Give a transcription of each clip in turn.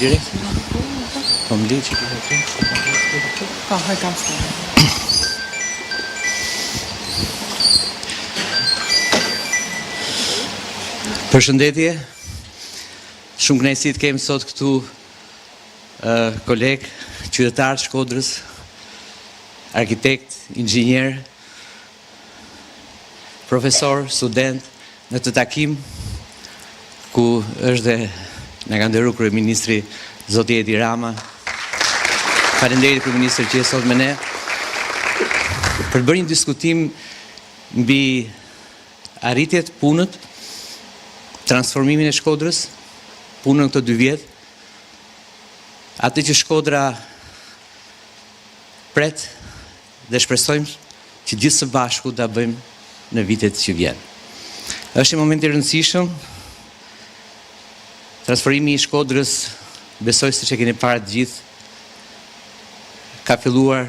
direkt. Po më liqë të të Po, haj kam së. Përshëndetje, shumë kënaqësi të kemi sot këtu kolegë, qytetarë Shkodrës, arkitekt, inxhinier, profesor, student, në të takim ku është dhe në ka nderuar kryeministri Zoti Edi Rama. Faleminderit kryeministër që je sot me ne për të bërë një diskutim mbi arritjet, punët, transformimin e Shkodrës, punën këto 2 vjet, atë që Shkodra pret dhe shpresojmë që gjithë së bashku ta bëjmë në vitet që vjen. Është një moment i rëndësishëm. Transformimi i Shkodrës, besoj se që keni para të gjithë, ka filluar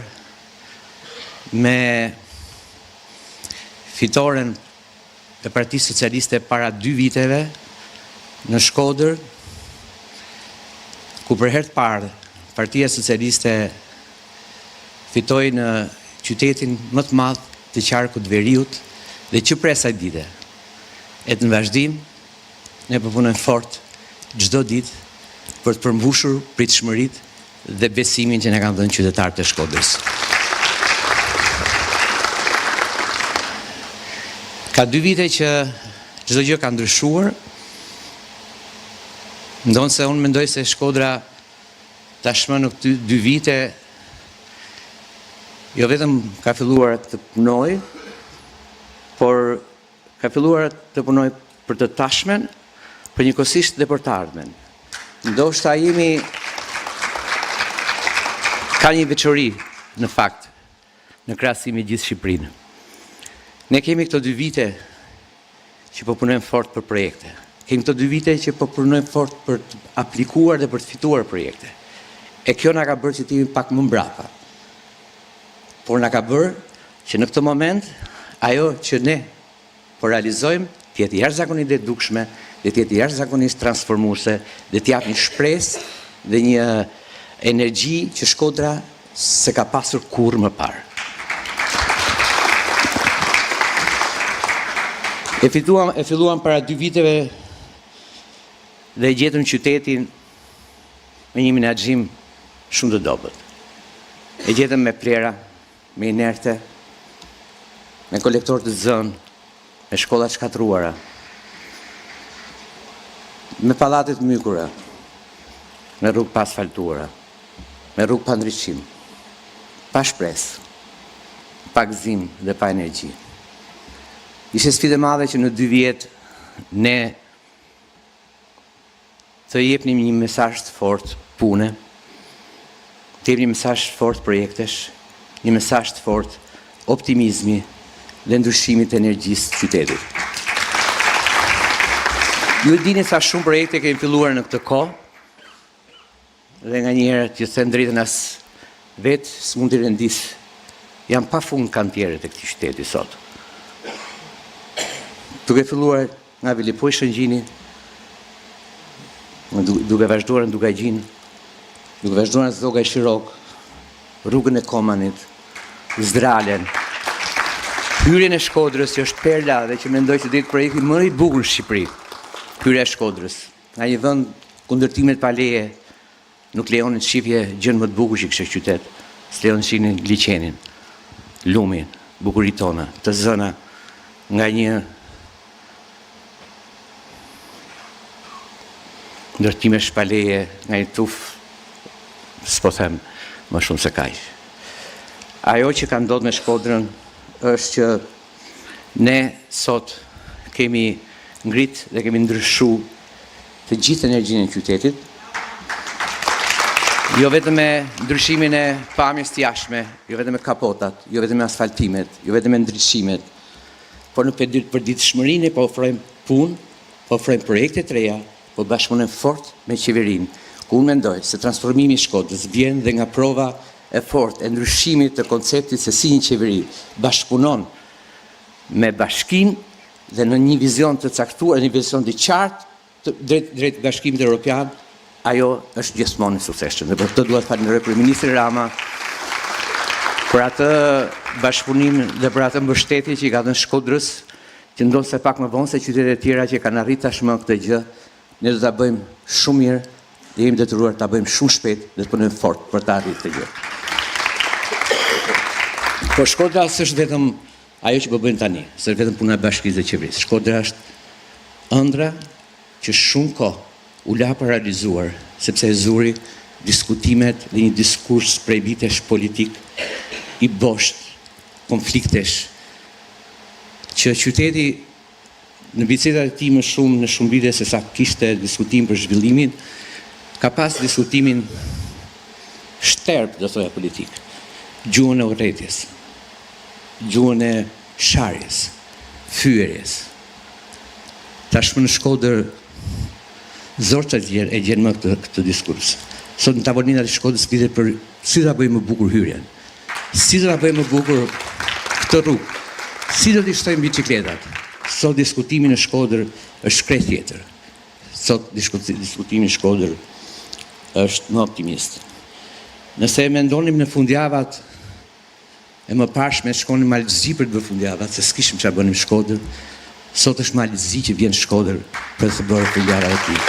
me fitoren e Partisë Socialiste para 2 viteve në Shkodër, ku për herë të parë Partia Socialiste fitoi në qytetin më të madh të qarkut veriut dhe që prej asaj dite. E në vazhdim, ne përpunojmë fort çdo ditë për të përmbushur pritshmëritë dhe besimin që ne kanë dhënë qytetarët e Shkodrës. Ka 2 vite që çdo gjë ka ndryshuar. Ndonse unë mendoj se Shkodra tashmë në këto 2 vite jo vetëm ka filluar të punojë, por ka filluar të punojë për të tashmen, për njëkohësisht dhe për të ardhmen. Ndoshta jemi ka një veçori në fakt në krahasim me gjithë Shqipërinë. Ne kemi këto 2 vite që po punojmë fort për projekte. Kemi këto 2 vite që po punojmë fort për të aplikuar dhe për të fituar projekte. E kjo na ka bërë që të jemi pak më mbrapa. Por na ka bërë që në këtë moment ajo që ne po realizojmë të jetë jashtëzakonisht e dukshme, dhe të jetë jashtëzakonisht transformuese, dhe të japë një shpresë dhe një energji që Shkodra se ka pasur kurrë më parë. E filluam para 2 viteve dhe gjetëm qytetin me një menaxhim shumë të dobët. E gjetëm me plera, me inerte, me kolektor të zënë, me shkollat shkatruara, me pallatet mykura, me rrugë pa asfaltuara, me rrugë pa ndriçim, pa shpresë, pa gëzim dhe pa energji. Ishte sfidë e madhe që në 2 vjet ne të jepnim një mesazh të fortë pune, të jepnim një mesazh të fortë projektesh, një mesazh të fortë optimizmi dhe ndryshimit të energjisë të qytetit. Ju e dini sa shumë projekte kemi filluar në këtë kohë, dhe nga njerë që them drejtën as vetë s'mund t'i rendis, janë pafund kantierët e këtij qyteti sot. Duke filluar nga Vilipoj Shëngjini, duke vazhduar në Dugagjin, duke vazhduar në Zoga e Shirok, rrugën e Komanit, Zdralen, hyrjen e Shkodrës që është perla dhe që mendoj që ditë projekti më i bukur në Shqipëri, hyrja e Shkodrës, nga një vend ku ndërtimet pa leje nuk lejonin të shifje gjën më të bukur që kishte qytet, s'lejon të shihnin liçenin, lumin, bukuritë tona, të zëna nga një ndërtime shpaleje, nga një tuf, s'po them më shumë se kaq. Ajo që ka ndodhur me Shkodrën është që ne sot kemi ngrit dhe kemi ndryshu të gjithë energjinë e qytetit, jo vetëm me ndryshimin e pamjes të jashtme, jo vetëm me kapotat, jo vetëm me asfaltimet, jo vetëm me ndryshimet, por në përditshmërinë po ofrojmë punë, po ofrojmë projekte të reja, po bashkëpunojmë fort me qeverinë, ku unë mendoj se transformimi i Shkodrës vjen dhe nga prova e fortë e ndryshimit të konceptit se si një qeveri bashkëpunon me bashkinë dhe në një vizion të caktuar, një vizion të qartë drejt bashkimit evropian, ajo është gjithmonë e suksesshme. Dhe për këtë dua të falenderoj kryeministrin Rama për atë bashkëpunim dhe për atë mbështetje që i ka dhënë Shkodrës, që ndoshta pak më vonë se qytetet e tjera që kanë arritur tashmë këtë gjë, ne do ta bëjmë shumë mirë dhe jemi detyruar ta bëjmë shumë shpejt dhe të punojmë fort për ta arritur këtë gjë. Po Shkodra s'është vetëm ajo që po bëjmë tani, s'është vetëm puna e bashkisë dhe qeverisë. Shkodra është ëndra që shumë kohë u la pa realizuar, sepse e zuri diskutimet dhe një diskurs prej vitesh politik i bosht, konfliktesh, që qyteti në bicedat e tij më shumë në shumë vite se sa kishte diskutim për zhvillimin, ka pas diskutimin shterp, do thoya politik, gjuhën e urrëties, gjuhën e sharjes, fyerjes. Tashmë në Shkodër zorçat e gjenë më këtë diskurs. Sot në tavolinat e Shkodrës flitet për si ta bëjmë më bukur hyrjen, si ta bëjmë më bukur këtë rrugë, si do t'i shtojmë bicikletat. Sot diskutimi në Shkodër është krejt tjetër. Sot diskutimi në Shkodër është më optimist. Nëse mendonim në fundjavat e mëparshme shkonim Malëzi për të bërë fundjavat, se s'kishim çfarë bënim në Shkodër, sot është Malëzi që vjen në Shkodër për të bërë fundjavat e tij.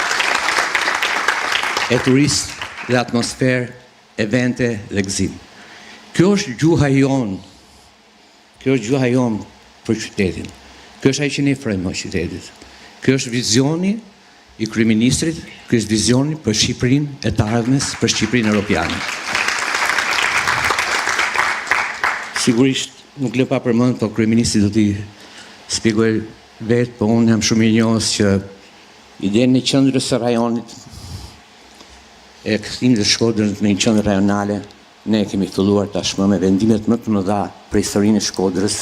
E turist dhe atmosferë, evente dhe gëzim. Kjo është gjuha jonë. Kjo është gjuha jonë për qytetin. Kjo është ai që ne frymojmë qytetit. Kjo është vizioni i kryeministrit, ky është vizioni për Shqipërinë e të ardhmes, për Shqipërinë europiane. Sigurisht nuk lë pa përmend, po kryeministri do t'i shpjegoj vetë, po unë jam shumë i njohës që idenë e qendrës së rajonit e kthimit të Shkodrës në një qendër rajonale, ne kemi filluar tashmë me vendimet më të mëdha për historinë e Shkodrës,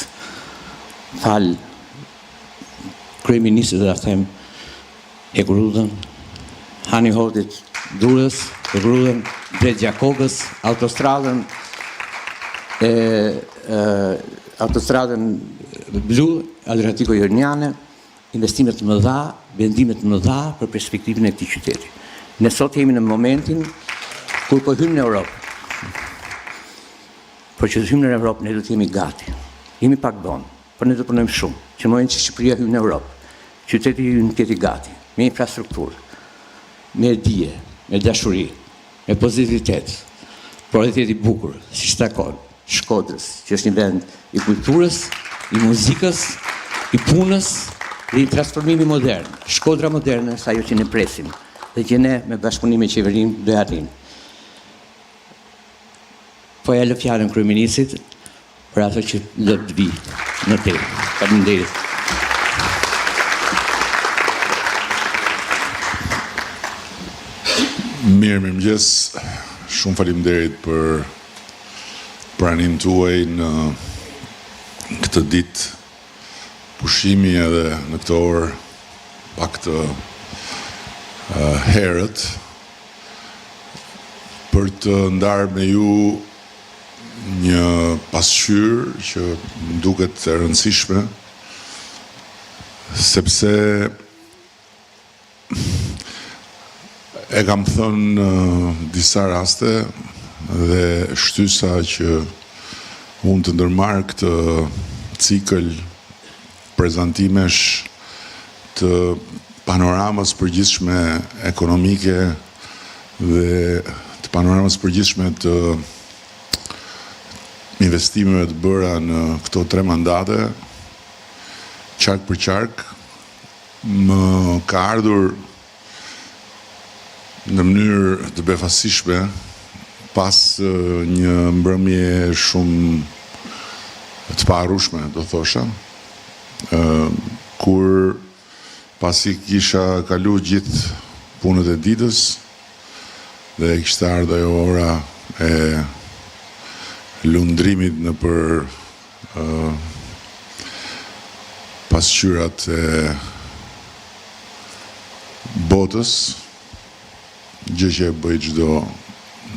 fal kryeministrit dhe ta them e Grudhën, Hani Hodit Durrës, e Grudhën, drejt Gjakobës, autostradën blu, Adriatiko-Joniane, investimet të mëdha, vendimet të mëdha për perspektivën e këtij qyteti. Ne sot jemi në momentin kur po hymë në Europë. Por që të hymë në Europë, ne do të jemi gati. Jemi pak vonë, por ne do të punojmë shumë. Që në momentin që Shqipëria hymë në Europë, qyteti ynë të jetë i gati, me infrastrukturë, me dije, me dashuri, me pozitivitet, por edhe të jetë i bukur, siç takon Shkodrës, që është një vend i kulturës, i muzikës, i punës dhe i transformimi modern. Shkodra moderne është ajo që ne presim dhe që ne me bashkëpunim me qeverinë do arrijmë. Po ja lë fjalën kryeministrit për ato që do të vi në temë. Faleminderit. Mirëmëngjes. Shumë faleminderit për pranimin tuaj në këtë ditë pushimi edhe në këtë orë pak të herët për të ndarë me ju një pasqyrë që më duket e rëndësishme, sepse e kam thënë në disa raste dhe shtysa që unë të ndërmarr këtë cikël prezantimesh të panoramës përgjithshme ekonomike dhe të panoramës përgjithshme të investimeve të bëra në këto 3 mandate, qark për qark, më ka ardhur në mënyrë të befasishme pas një mbrëmje shumë të paharrueshme, do thosha, kur pasi kisha kalu gjithë punët e ditës dhe kishte ardhur ajo ora e lundrimit në për pasqyrat e botës, gjë që e bëj çdo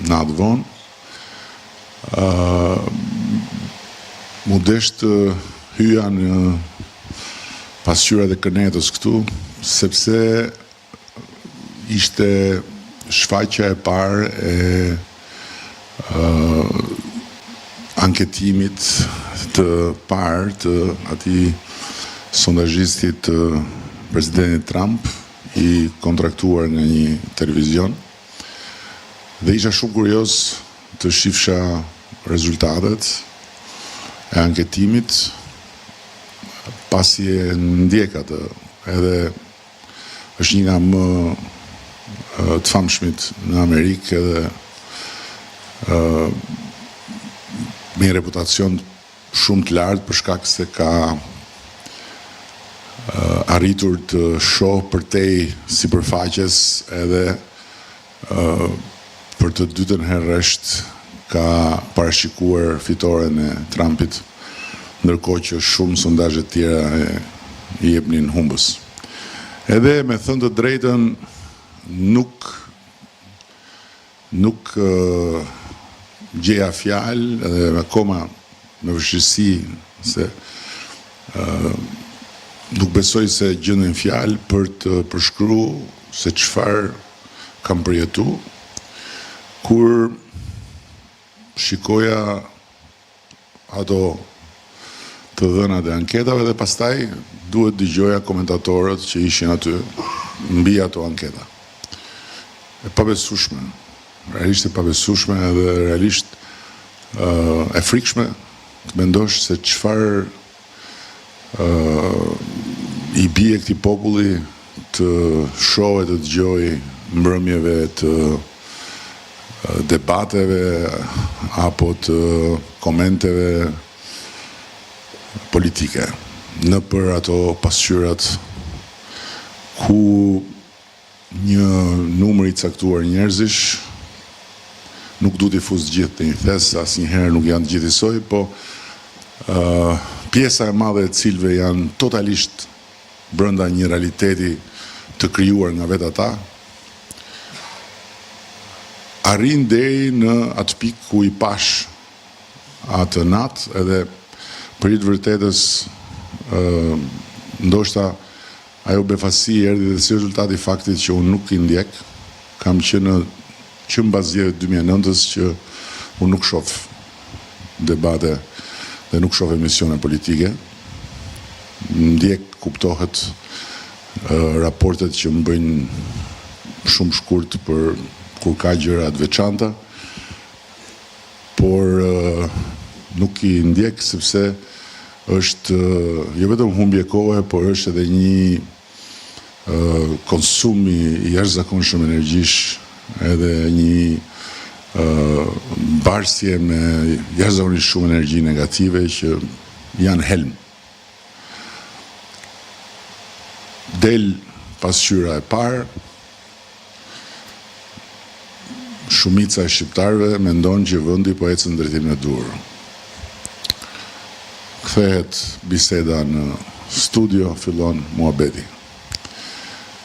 natë vonë, mu desh të hyja në pasqyrat e Kënetës këtu, sepse ishte shfaqja e parë e anketimit të parë të atij sondazhistit të presidentit Trump i kontraktuar nga një televizion dhe isha shumë kurioz të shifsha rezultatet e anketimit pasi e ndjek atë edhe është një nga më të famshmit në Amerikë edhe me një reputacion shumë të lartë për shkak se ka arritur të shohë përtej sipërfaqes edhe për të dytën herë rresht ka parashikuar fitoren e Trumpit, ndërkohë që shumë sondazhe të tjera i jepnin humbës. Edhe me thënë të drejtën nuk gjeja fjalë edhe akoma me vështirësi se nuk besoj se gjenden fjalë për të përshkruar se çfarë kam përjetu kur shikoja ato të dhënat e anketave dhe pastaj duhet dëgjoja komentatorët që ishin aty mbi ato anketa. E pabesueshme, realisht e pabesueshme edhe realisht e frikshme të mendosh se çfarë i bie këtij populli të shohë të dëgjojë mbrëmjeve të debateve apo të komenteve politike në për ato pasqyrat ku një numër i caktuar njerëzish nuk du t'i fus gjithë të një thes, asnjëherë nuk janë të gjithësoj, po pjesa e madhe e cilëve janë totalisht brenda një realiteti të krijuar nga vetë ata, arrin deri në atë pikë ku i pash atë natë edhe për i të vërtetës ndoshta ajo befasi erdhi dhe si rezultati i faktit që unë nuk i ndjek, kam qenë që mbas zgjedhjeve 2009-s që unë nuk shoh debate dhe nuk shoh emisione politike. Ndjek, kuptohet, raportet që më bëjnë shumë shkurt për kur ka gjëra të veçanta, por nuk i ndjek sepse është jo vetëm humbje kohe, por është edhe një konsum i jashtëzakonshëm energjish, edhe një mbarsje me jashtëzakonisht shumë energji negative që janë helm. Del pasqyra e parë, shumica e shqiptarëve mendon që vendi po ecën në drejtimin e duhur. Kthehet biseda në studio, fillon muhabeti.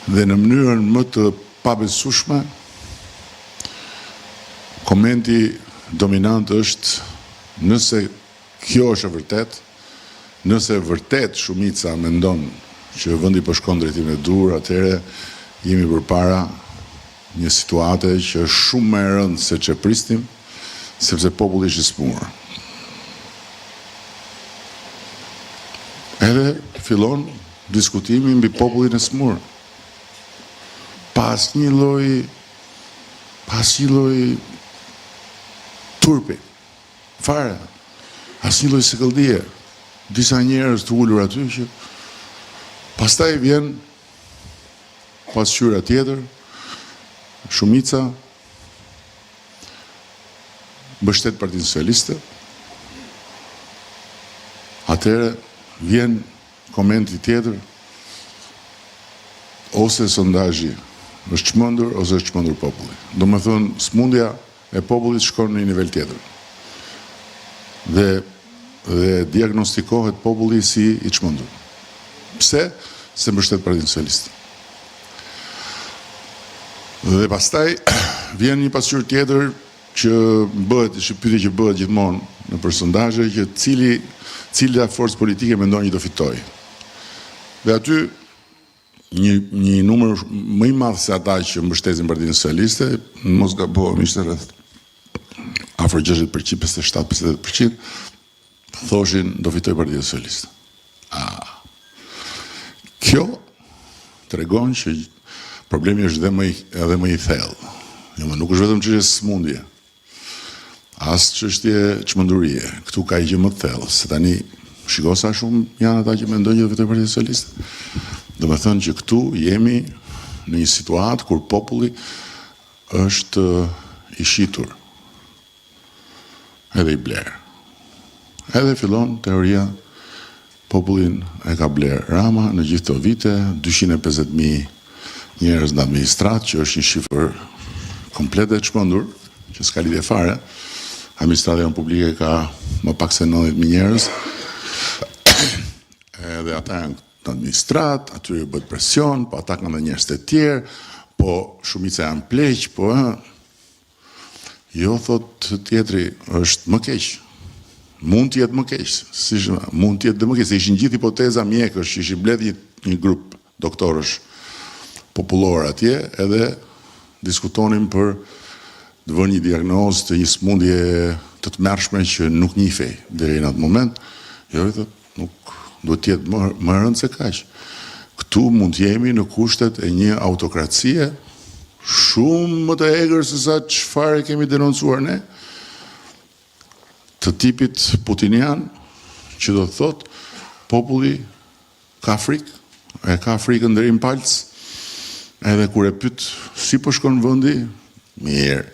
Dhe në mënyrën më të pabesueshme, komenti dominant është nëse kjo është e vërtet, nëse vërtet shumica mendon që vendi po shkon në drejtimin e duhur, atëherë jemi përpara një situate që është shumë më e rëndë se që pristim, sepse populli është i smur. Edhe fillon diskutimi mbi popullin e smur. Pas një lloj turpi, fare, as një lloj sikëldie, disa njerëz të ulur aty që pastaj vjen pasqyra tjetër, shumica mbështet Partinë Socialiste. Atëherë vjen komenti tjetër, ose sondazhi është çmendur ose është çmendur populli. Domethënë smundja e popullit shkon në një nivel tjetër. Dhe diagnostikohet populli si i çmendur. Pse? Se mbështet Partinë Socialiste. Dhe pastaj vjen një pasqyrë tjetër që pyetje që bëhet gjithmonë në për sondazhe që cila forcë politike mendon që do fitojë. Dhe aty një numër më i madh se ata që mbështesin Partinë Socialiste, mos gabohem, ishte rreth afër 60%, 57-58%, thoshin do fitoj Partia Socialiste. Kjo tregon që problemi është edhe më i thellë. Nuk është vetëm çështje smundje, as çështje çmendurie. Këtu ka gjë më të thellë, se tani shiko sa shumë janë ata që mendojnë që do fitoj Partia Socialiste. Do të thënë që këtu jemi në një situatë kur populli është i shitur, edhe i blerë. Edhe fillon teoria popullin e ka blerë Rama në gjithë të vite, 250.000 njerëz në administrat, që është një shifër komplet e çmendur, që s'ka lidhje fare. Administratën publike ka më pak se 90.000 njerëz. Edhe ata janë në administrat, aty bëhet presion, po ata kanë dhe njerëz të tjerë, po shumica janë pleq, po jo, thot tjetri, është më keq. Mund të jetë më keq, mund të jetë dhe më keq, se ishin gjithë hipoteza mjekësh, që ishin mbledh një grup doktorësh popullor atje, edhe diskutonin për të vënë një diagnozë të një smundje të tmerrshme që nuk njihej deri në atë moment. Jo, nuk duhet të jetë më rëndë se kaq. Këtu mund të jemi në kushtet e një autokracie shumë më të egër se sa çfarë kemi denoncuar ne, të tipit putinian, që do të thotë populli ka frikë, e ka frikën deri në palc, edhe kur e pyet si po shkon vendi, mirë.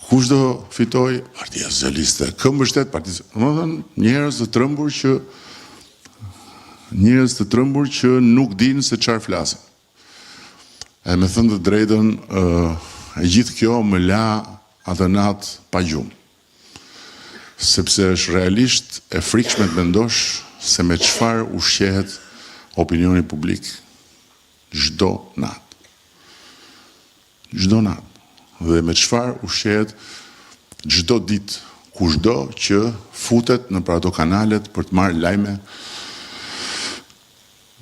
Kush do fitoj? Partia Socialiste. Kë mbështet Partia Socialiste? Domethënë njerëz të trembur që nuk dinë se çfarë flasin. E me thënë të drejtën, e gjithë kjo më la atë natë pa gjumë. Sepse është realisht e frikshme të mendosh se me çfarë ushqehet opinioni publik çdo natë. Çdo natë. Dhe me çfarë ushqehet çdo ditë kushdo që futet në për ato kanalet për të marrë lajme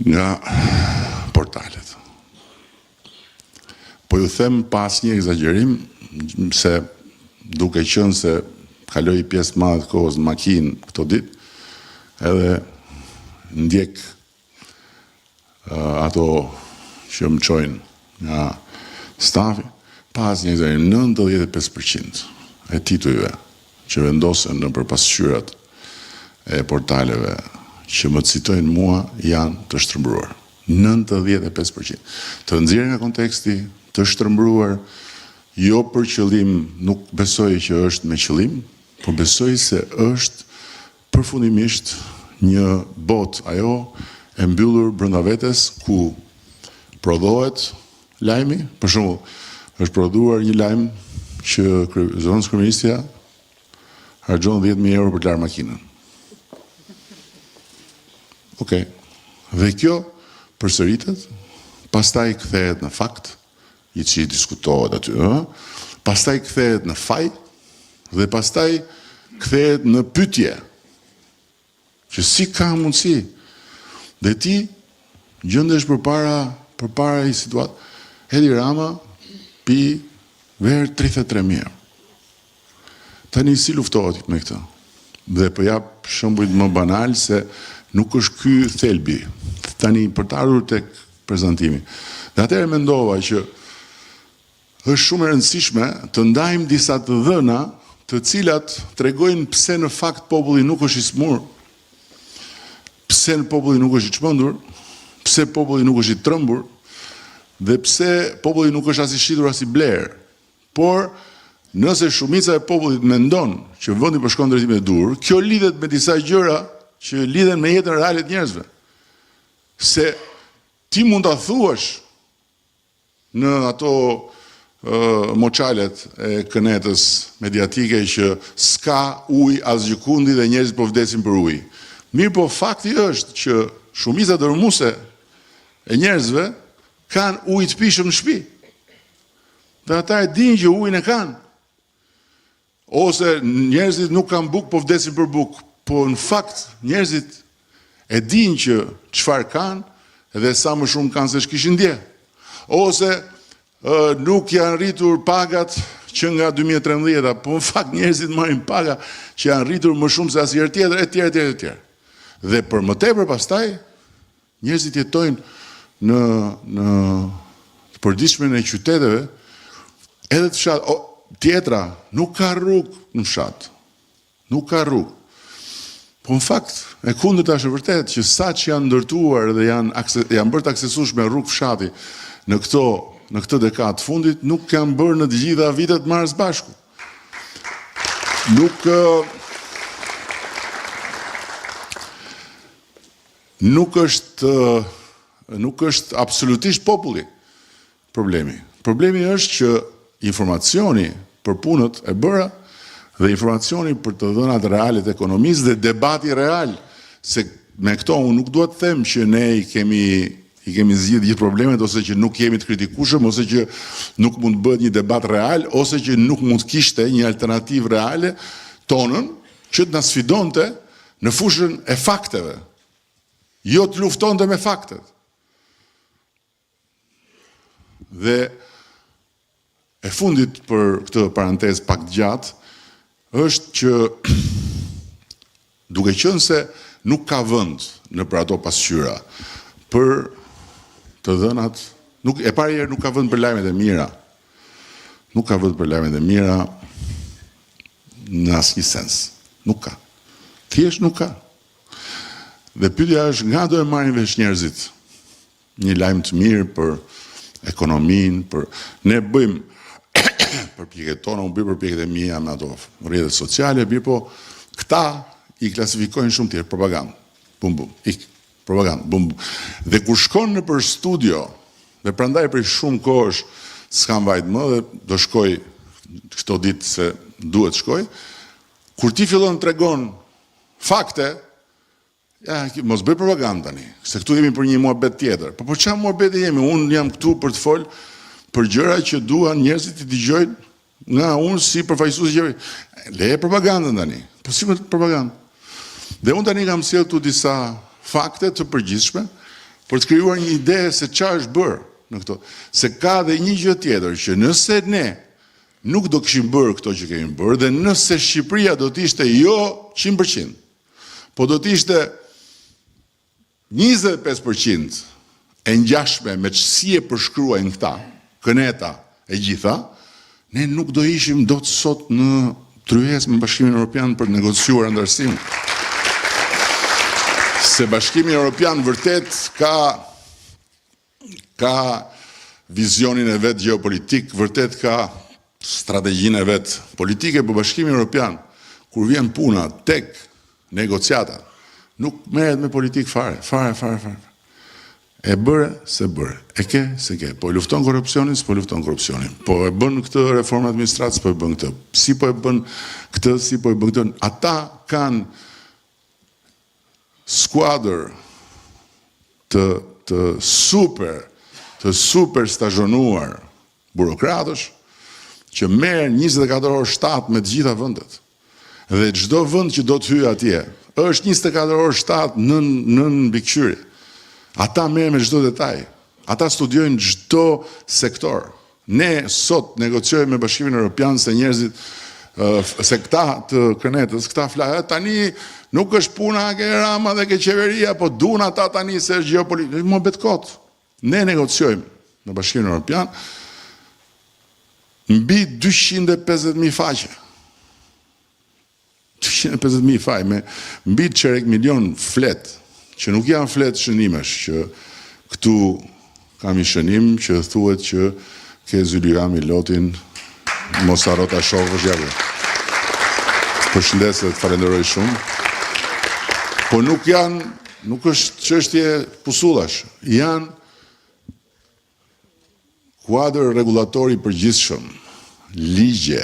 nga portalet. Po ju them pas një egzagerim, se duke qenë se kaloj pjesë madhe të kohës në makinë këto ditë, edhe ndjek ato që më çojnë nga stafi, pas një egzagerim, 95% e titujve që vendosen në pasqyrat e portaleve që më citojnë mua janë të shtrëmbruar. 95%. Të nxjerrë nga konteksti, të shtrëmbruar, jo për qëllim, nuk besoj që është me qëllim, por besoj se është përfundimisht një botë ajo e mbyllur brenda vetes ku prodhohet lajmi, për shembull, është prodhuar një lajm që zonës kryeministja harxhon 10.000 euro për të larë makinën. Okej. Dhe kjo përsëritet, pastaj kthehet në fakt, i që diskutohet aty, pastaj kthehet në faj, dhe pastaj kthehet në pyetje, që si ka mundësi, dhe ti gjendesh përpara i situatë. Edi Rama pi verë 33.000. Tani si luftohet me këtë? Dhe po jap shembull më banal se nuk është ky thelbi. Tani për të ardhur tek prezantimi. Dhe atëherë mendova që është shumë e rëndësishme të ndajmë disa të dhëna të cilat tregojnë pse në fakt populli nuk është i smur, pse populli nuk është i çmendur, pse populli nuk është i trembur, dhe pse populli nuk është as i shitur as i blerë. Por nëse shumica e popullit mendon që vendi po shkon drejtimin e dur, kjo lidhet me disa gjëra që lidhen me jetën reale të njerëzve. Se ti mund ta thuash në ato moçalet e kënetës mediatike që s'ka ujë as gjikundi dhe njerëzit po vdesin për ujë. Mirë, po fakti është që shumica dërmuese e njerëzve kanë ujë të pishëm në shtëpi. Dhe ata e dinë që ujin e kanë. Ose njerëzit nuk kanë bukë, po vdesin për bukë. Po në fakt njerëzit e dinë që çfarë kanë edhe sa më shumë kanë se shkishin dje. Ose nuk janë rritur pagat që nga 2013, po në fakt njerëzit marrin paga që janë rritur më shumë se asnjëherë tjetër, etj. Dhe për më tepër pastaj, njerëzit jetojnë në përditshmën e qyteteve, edhe të fshat, tjetra, nuk ka rrugë në fshat. Nuk ka rrugë. Po në fakt, e kundërta është vërtet që sa që janë ndërtuar dhe janë bërë të aksesueshme rrugë fshati në këtë dekadë fundit, nuk kanë bërë në të gjitha vitet marrës bashku. Nuk është absolutisht populli problemi. Problemi është që informacioni për punët e bëra dhe informacioni për të dhënat reale të ekonomisë dhe debati real, se me këto unë nuk duhet të them që ne i kemi zgjidhur gjithë problemet, ose që nuk jemi të kritikueshëm, ose që nuk mund të bëhet një debat real, ose që nuk mund të kishte një alternativë reale tonën që të na sfidonte në fushën e fakteve. Jo të luftonte me faktet. Dhe e fundit për këtë parantezë pak gjatë, është që duke qenë se nuk ka vend në për ato pasqyra për të dhënat, e parë herë nuk ka vend për lajmet e mira. Nuk ka vend për lajmet e mira në asnjë sens. Nuk ka. Thjesht nuk ka. Dhe pyetja është, nga do e marrin vesh njerëzit një lajm të mirë për ekonominë, ne bëjmë përpjekjet tona, unë bëj përpjekjet e mia me ato rrjetet sociale, po këta i klasifikojnë shumë tjerë propagandë. Bum bum, propagandë, bum bum. Dhe kur shkon në për studio, dhe prandaj për shumë kohësh s'kam vajt më dhe do shkoj këto ditë se duhet shkoj, kur ti fillon të tregon fakte, mos bëj propagandë tani, se këtu jemi për një muhabet tjetër. Po çfarë muhabeti jemi? Unë jam këtu për të fol për gjëra që duan njerëzit të dëgjojnë nga unë si përfaqësues i gjëve. Leje propagandën tani. Po si më propagandë? Dhe unë tani kam sjellë këtu disa fakte të përgjithshme për të krijuar një ide se çfarë është bërë në këto. Se ka dhe një gjë tjetër që nëse ne nuk do kishim bërë këto që kemi bërë, dhe nëse Shqipëria do të ishte jo 100%, po do të ishte 25% e ngjashme me si e përshkruajnë këta, këneta e gjitha, ne nuk do ishim dot sot në tryezë me Bashkimin Evropian për të negociuar antarësimin. Se Bashkimi Evropian vërtet ka vizionin e vet gjeopolitik, vërtet ka strategjinë e vet politike, por Bashkimi Evropian, kur vjen puna tek negociata, nuk merret me politik fare. E bëre, se bëre. E ke, se ke. Po e lufton korrupsionin, s'po lufton korrupsionin. Po e bën këtë reformë administrative, s'po e bën këtë. Si po e bën këtë, si po e bën këtë. Ata kanë skuadër të super stazhonuar burokratësh që merren 24 orë 7 me të gjitha vendet. Dhe çdo vend që do të hyjë atje, është 24 orë 7 nën mbikëqyrje. Ata merren me çdo detaj. Ata studiojnë çdo sektor. Ne sot negociojmë me Bashkimin Evropian se njerëzit se këta të kënetës, këta flahet, tani nuk është puna ke Rama dhe ke qeveria, po duan ata tani se është gjeopolitikë. Mo bet kot. Ne negociojmë me Bashkimin Evropian mbi 250.000 faqe. 250.000 faqe, mbi çerek milion flet, që nuk janë flet shënimesh, që këtu kam i shënim që thuhet që ke Zyliami lotin mos harro ta shohësh ja. Përshëndes dhe të falenderoj shumë. Po nuk është çështje pusullash, janë kuadër regulatori përgjithshëm, ligje,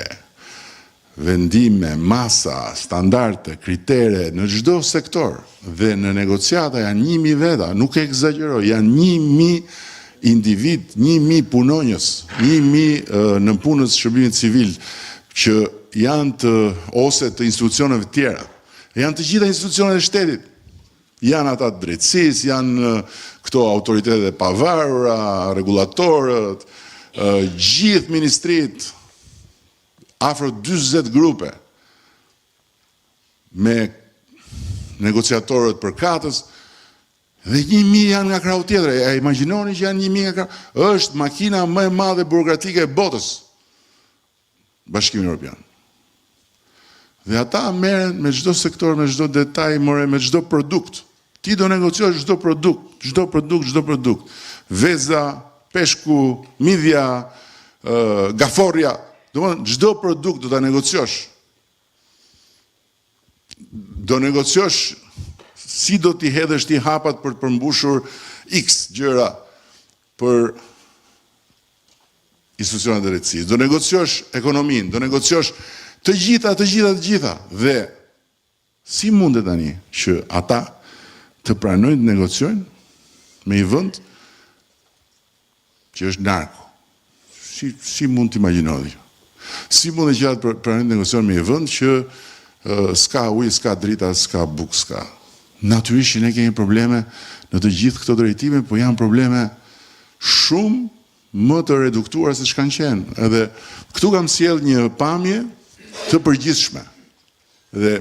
vendime, masa, standarde, kritere në çdo sektor dhe në negociata janë 1.000 veta, nuk e egzagjeroj, janë 1.000 individ, 1.000 punonjës, 1.000 në punës shërbimit civil që janë ose të institucioneve tjera, janë të gjitha institucionet e shtetit. Janë ata të drejtësisë, janë këto autoritetet e pavarura, regulatorët, gjithë ministrit, afro 40 grupe me negociatorët për katës, dhe 1000 janë nga krau tjetër. E imagjinoni që janë 1000 nga krau. Është makina më e madhe burokratike e botës, Bashkimi Evropian. Dhe ata merren me çdo sektor, me çdo detaj, me çdo produkt. Ti do negociosh çdo produkt. Veza, peshku, midhja, gaforja, domethënë çdo produkt do ta negociosh. Do negociosh si do t'i hedhësh ti hapat për të përmbushur X gjëra për institucionet e drejtësisë. Do negociosh ekonominë, do negociosh të gjitha. Dhe si mundet tani që ata të pranojnë të negociojnë me një vend që është narko? Si mund të imagjinoni? Si mund që ata të pranojnë të negociojnë me një vend që s'ka ujë, s'ka drita, s'ka bukë, s'ka. Natyrisht që ne kemi probleme në të gjithë këto drejtime, po janë probleme shumë më të reduktuara se ç'kanë qenë. Edhe këtu kam sjell një pamje të përgjithshme. Dhe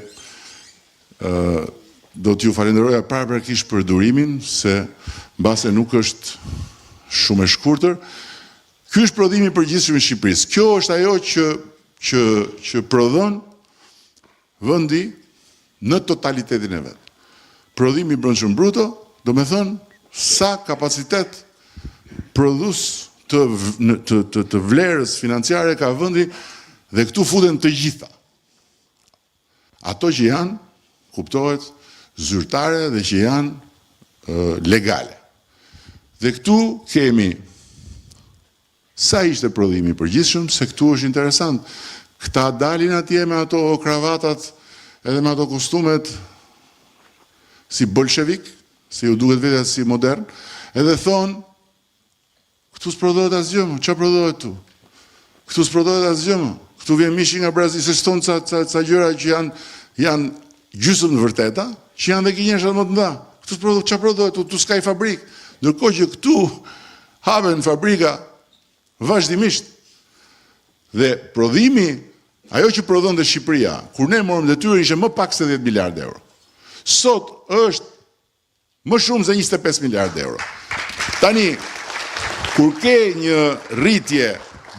do t'ju falenderoja paraprakisht për durimin, se mbase nuk është shumë e shkurtër. Ky është prodhimi i përgjithshëm i Shqipërisë. Kjo është ajo që prodhon vendi në totalitetin e vet. Prodhimi i brendshëm bruto, do me thënë sa kapacitet prodhues të vlerës financiare ka vendi, dhe këtu futen të gjitha. Ato që janë, kuptohet, zyrtare dhe që janë legale. Dhe këtu kemi sa ishte prodhimi i përgjithshëm, se këtu është interesant. Këta dalin atje me ato kravatat edhe me ato kostumet si bolshevik, si ju duket vetë si modern, edhe thonë, këtu s'prodhohet asgjë më, ç'a prodhohet tu? Këtu s'prodhohet asgjë më. Këtu vjen mishi nga Brazili, se thonë ca gjëra që janë gjysmë të vërteta, që janë dhe gënjeshtrat më të mëdha. Këtu s'prodhohet, ç'a prodhohet tu? Tu s'ka fabrikë. Ndërkohë që këtu hapen fabrika vazhdimisht. Dhe prodhimi, ajo që prodhon dhe Shqipëria, kur ne morëm detyrë ishte më pak se 10 miliardë euro. Sot është më shumë se 25 miliardë euro. Tani, kur ke një rritje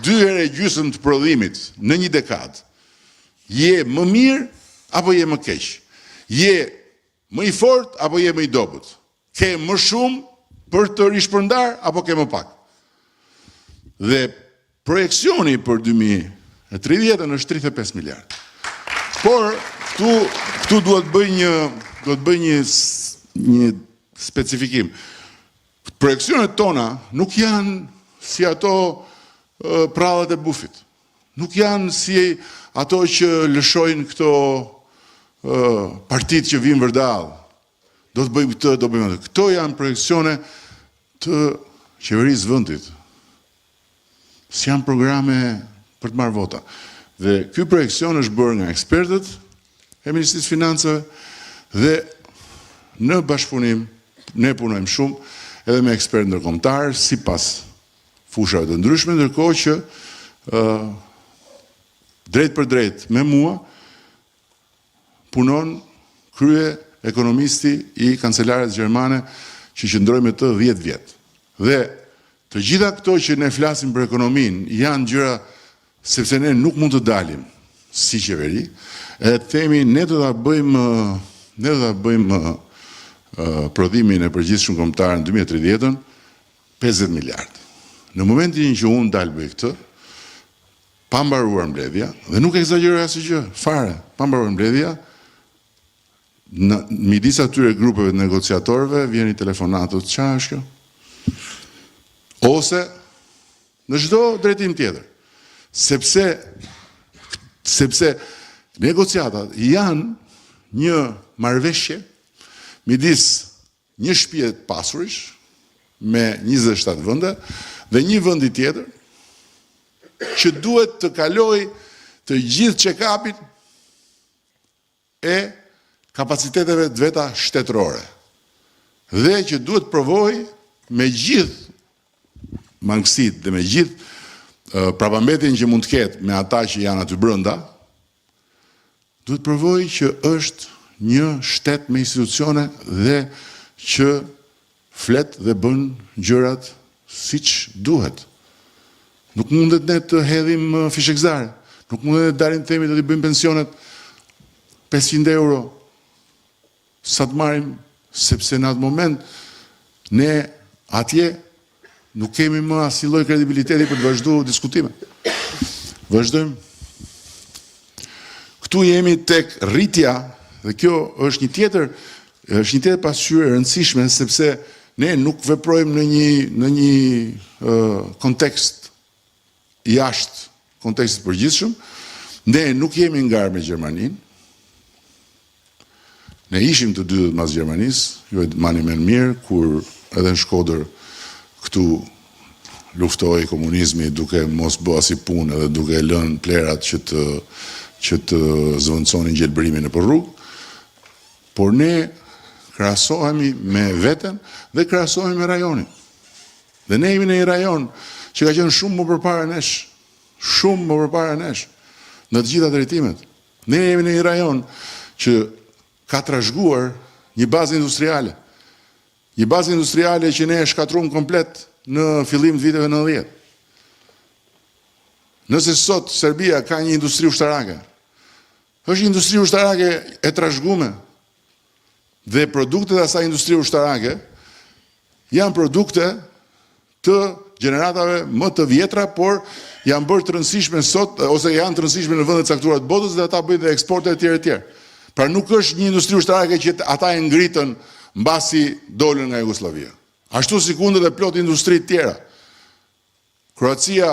2 herë gjysmë të prodhimit në një dekadë, je më mirë apo je më keq? Je më i fortë apo je më i dobët? Ke më shumë për të rishpërndar apo ke më pak? Dhe projekcioni për 2030 është 35 miliardë. Por këtu duhet bëj një specifikim. Projekcionet tona nuk janë si ato prallat e bufit. Nuk janë si ato që lëshojnë këto partit që vinë vërdall. Do të bëjmë këtë, do bëjmë atë. Këto janë projekcione të qeverisë vendit. Si janë programe për të marrë vota. Dhe ky projekcion është bërë nga ekspertët e Ministrisë Financave dhe në bashkëpunim ne punojmë shumë edhe me ekspertë ndërkombëtar sipas fushave të ndryshme, ndërkohë që drejt për drejt me mua punon krye ekonomisti i kancelares gjermane që qëndroj me të 10 vjet. Dhe të gjitha këto që ne flasim për ekonominë janë gjëra sepse ne nuk mund të dalim si qeveri, edhe të themi ne do ta bëjmë prodhimin e përgjithshëm kombëtar në 2030 50 miliardë. Në momentin që unë dalë bëj këtë, pa mbaruar mbledhja, dhe nuk egzageroj asgjë, fare, pa mbaruar mbledhja, midis atyre grupeve të negociatorëve vjen i telefonatët, ç'a është kjo? Ose në çdo drejtim tjetër. Sepse negociatat janë një marrëveshje midis një shtëpie të pasurish me 27 vende dhe një vendi tjetër që duhet të kaloj të gjithë check-upin e kapaciteteve të veta shtetërore. dhe që duhet provoj me gjithë mangësit dhe me gjithë prapambetin që mund të ketë me ata që janë aty brenda, duhet provoj që është një shtet me institucione dhe që flet dhe bën gjërat siç duhet. Nuk mundet ne të hedhim fishekzare, nuk mundet ne dalim themi do t'i bëjmë pensionet 500 euro sa të marrim, sepse në atë moment ne atje nuk kemi më asnjë lloj kredibiliteti për të vazhduar diskutime. Vazhdojmë. Këtu jemi tek rritja, dhe kjo është një tjetër pasqyrë e rëndësishme, sepse ne nuk veprojmë në një kontekst jashtë kontekstit përgjithshëm. Ne nuk jemi ngarë me Gjermaninë. Ne ishim të dy mas Gjermanisë, ju e mani më mirë, kur edhe në Shkodër këtu luftoi komunizmi duke mos bë asnjë punë edhe duke lënë plerat që të zvendçonin gjelbërimin nëpër rrugë. Por ne krahasohemi me veten dhe krahasohemi me rajonin. Dhe ne jemi në një rajon që ka qenë shumë më përpara nesh, në të gjitha drejtimet. Ne jemi në një rajon që ka trashëguar një bazë industriale. Një bazë industriale që ne e shkatruam komplet në fillim të viteve 90. Nëse sot Serbia ka një industri ushtarake, është një industri ushtarake e trashëguar, dhe produktet e asaj industrie ushtarake janë produkte të gjeneratave më të vjetra, por janë bërë të rëndësishme sot, ose janë të rëndësishme në vendet caktuara të botës dhe ata bëjnë dhe eksporte e tjera. Pra nuk është një industri ushtarake që ata e ngritën mbasi dolën nga Jugoslavia. Ashtu si kundër dhe plot industri të tjera. Kroacia,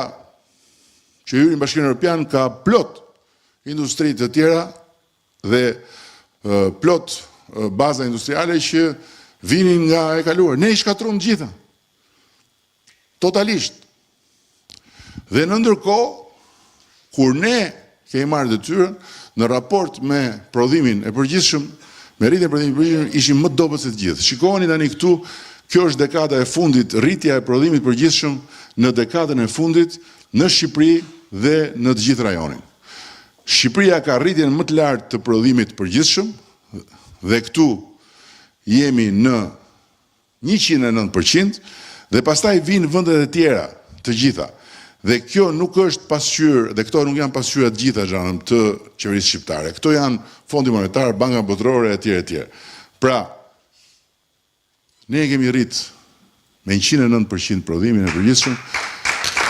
që hyri në Bashkimin Evropian, ka plot industri të tjera dhe plot baza industriale që vinin nga e kaluar. Ne i shkatruam gjitha. Totalisht. Dhe në ndërkohë, kur ne kemi marrë detyrën, në raport me prodhimin e përgjithshëm, me rritjen e prodhimit të përgjithshëm, ishim më dobët se të gjithë. Shikoni tani këtu, kjo është dekada e fundit, rritja e prodhimit të përgjithshëm në dekadën e fundit në Shqipëri dhe në të gjithë rajonin. Shqipëria ka rritjen më të lartë të prodhimit të përgjithshëm dhe këtu jemi në 109% dhe pastaj vinë vendet e tjera të gjitha. Dhe kjo nuk është pasqyrë, dhe këto nuk janë pasqyra të gjitha xhanëm të qeverisë shqiptare. Këto janë Fondi Monetar, Banka Botërore e tjera. Pra, ne kemi rrit me 109% prodhimin e përgjithshëm,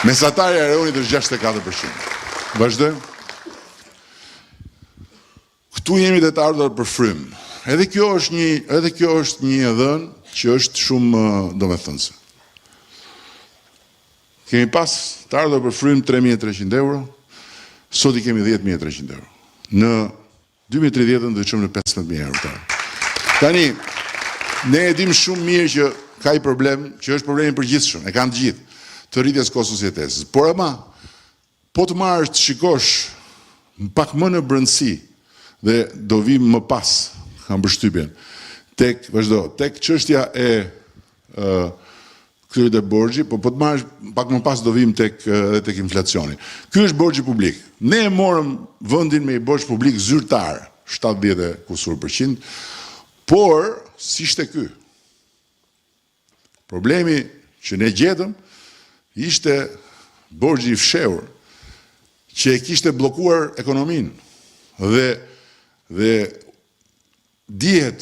mesatarja e rajonit është 64%. Vazhdojmë. Këtu jemi dhe të ardhur për frym. Edhe kjo është një dhënë që është shumë domethënëse. Kemi pas të ardhur për frym 3.300 euro, sot i kemi 10.300 euro. Në 2030 do të çojmë në 15.000 euro. Tani, ne e dim shumë mirë që ka i problem, që është problemi përgjithshëm, e kanë të gjithë, të rritjes kostos jetesës. Por ama, po të marrësh të shikosh pak më në brendësi dhe do vim më pas, kam përshtypjen, tek çështja e këtyre borxhi, po të marrësh pak më pas do vim tek inflacioni. Ky është borxhi publik. Ne e morëm vendin me borxh publik zyrtar, 70%, por si ishte ky? Problemi që ne gjetëm ishte borxhi i fshehur, që e kishte bllokuar ekonominë dhe dihet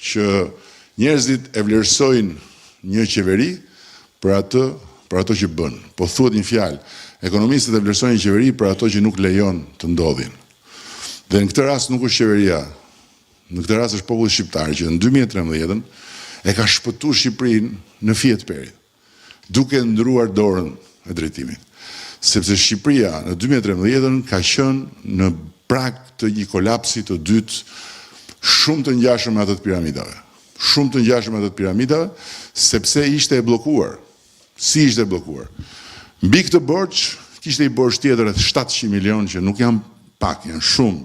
që njerëzit e vlerësojnë një qeveri për ato që bën. Po thuhet një fjalë, ekonomistët e vlerësojnë një qeveri për ato që nuk lejon të ndodhin. Dhe në këtë rast nuk është qeveria, në këtë rast është populli shqiptar që në 2013 e ka shpëtuar Shqipërinë në fije të perit, duke ndruar dorën e drejtimit. Sepse Shqipëria në 2013 ka qenë në prag të një kolapsi të dytë shumë të ngjashëm me atë të piramidave. Shumë të ngjashëm me atë të piramidave, sepse ishte e bllokuar. Si ishte e bllokuar? Mbi këtë borxh kishte i borxh tjetër rreth 700 milion që nuk janë pak, janë shumë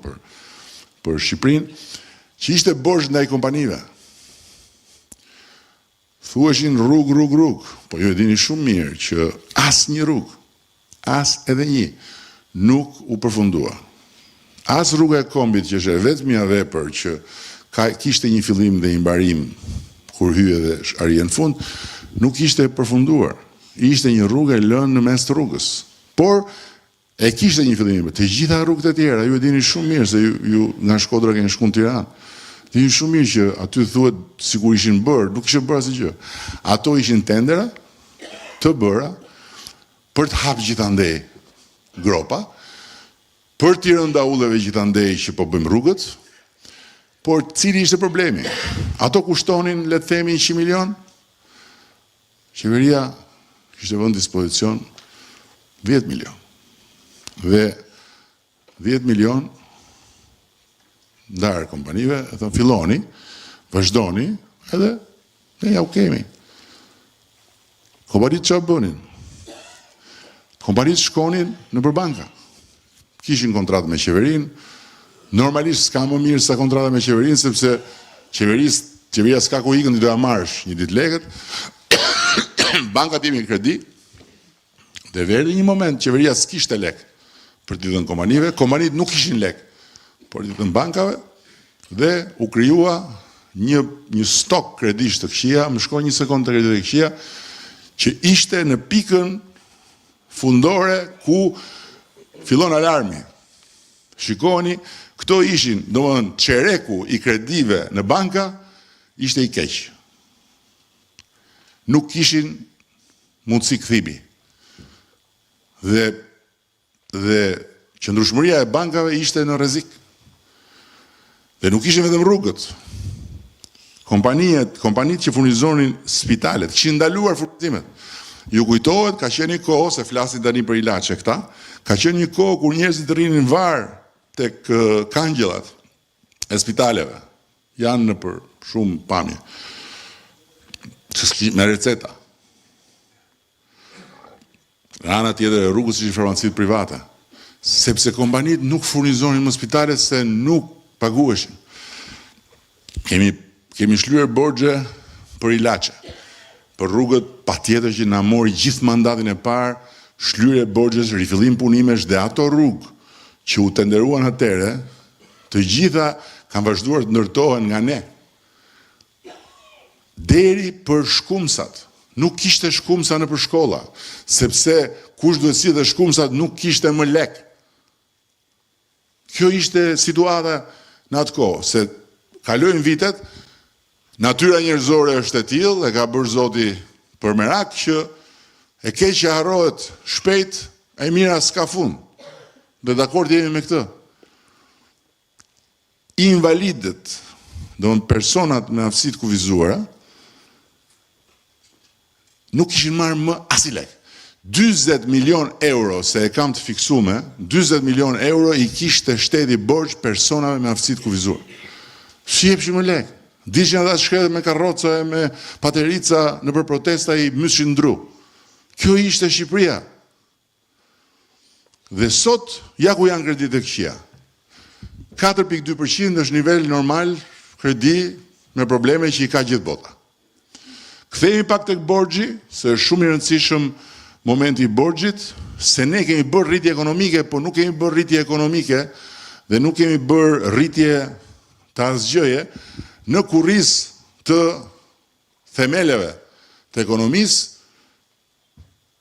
për Shqipërinë, që ishte borxh ndaj kompanive. Thueshin rrug, po ju e dini shumë mirë që as një rrugë, as edhe një, nuk u përfundua. As rruga e Kombit, që është vetmja vepër që kishte një fillim dhe një mbarim kur hye dhe arje në fund, nuk ishte përfunduar. Ishte një rrugë e lënë në mes të rrugës. Por e kishte një fillim. Të gjitha rrugët e tjera, ju e dini shumë mirë se ju nga Shkodra keni shkuar në Tiranë. Dini shumë mirë që aty thuhet sikur ishin bërë, nuk ishin bërë asgjë. Ato ishin tendera të bëra për të hapë gjithandej gropa, për t'i rënda ulleve gjithandej që po bëjmë rrugët, por cili ishte problemi? Ato kushtonin, le të themi, 100 milion, qeveria kishte vënë dispozicion 10 milion. Dhe 10 milion ndarë kompanive, e thënë filloni, vazhdoni, edhe ne ja u kemi. Kompanitë që bënin? Kompanitë shkonin në përbanka. Kishin kontratë me qeverin, normalisht s'ka më mirë sa kontrata me qeverin, sepse qeveria s'ka ku ikën, ti doja marrësh një ditë lekët, bankat jemi kredi, dhe verdi një moment, qeveria s'kishte lek për t'i dhënë kompanive, kompanitë nuk ishin lek, por t'i dhënë bankave, dhe u krijua një stok kredish të këqija, më shkoi një sekond të kredit të këqija, që ishte në pikën fundore ku fillon alarmi. Shikoni, këto ishin, domethënë çereku i kredive në banka ishte i keq. Nuk kishin mundësi kthimi. Dhe qëndrueshmëria e bankave ishte në rrezik. Dhe nuk ishin vetëm rrugët. Kompanitë që furnizonin spitalet, kishin ndaluar furnizimet. Ju kujtohet, ka qenë një kohë, se flasin tani për ilaçe këta, ka qenë një kohë kur njerëzit rrinin varë tek kangjëllat e spitaleve. Janë në për shumë pamje. Me receta. Në ana tjetër e rrugës ishin farmacitë private. Sepse kompanitë nuk furnizonin më spitalet se nuk paguheshin. Kemi shlyer borxhe për ilaçe. Për rrugët patjetër që na mori gjithë mandatin e parë, shlyerje borxhesh, rifillim punimesh dhe ato rrugë që u tenderuan atëre, të gjitha kanë vazhduar të ndërtohen nga ne. Deri për shkumsat. Nuk kishte shkumsa në për shkolla, sepse kush duhet si dhe shkumsat nuk kishte më lek. Kjo ishte situata në atë kohë, se kalojnë vitet, natyra njerëzore është e tillë, e ka bërë Zoti për merak që e keqja harrohet shpejt, e mira s'ka fund. Dhe dakord jemi me këtë. Invalidët, domethënë personat me aftësitë kufizuara, nuk kishin marrë më as i lek. 40 milion euro, se e kam të fiksume, 40 milion euro i kishte shteti borxh personave me aftësitë kufizuara. Shihepshin më lek. Dishin ata shkretët me karroca e me paterica në për protesta i myshin ndru. Kjo ishte Shqipëria. Dhe sot, ja ku janë kreditë e këqija. 4.2% është nivel normal kredi me probleme që i ka gjithë bota. Kthehemi pak tek borxhi, se është shumë i rëndësishëm momenti i borxhit, se ne kemi bërë rritje ekonomike, po nuk kemi bërë rritje ekonomike dhe nuk kemi bërë rritje të asgjëje në kurrizë të themeleve të ekonomisë,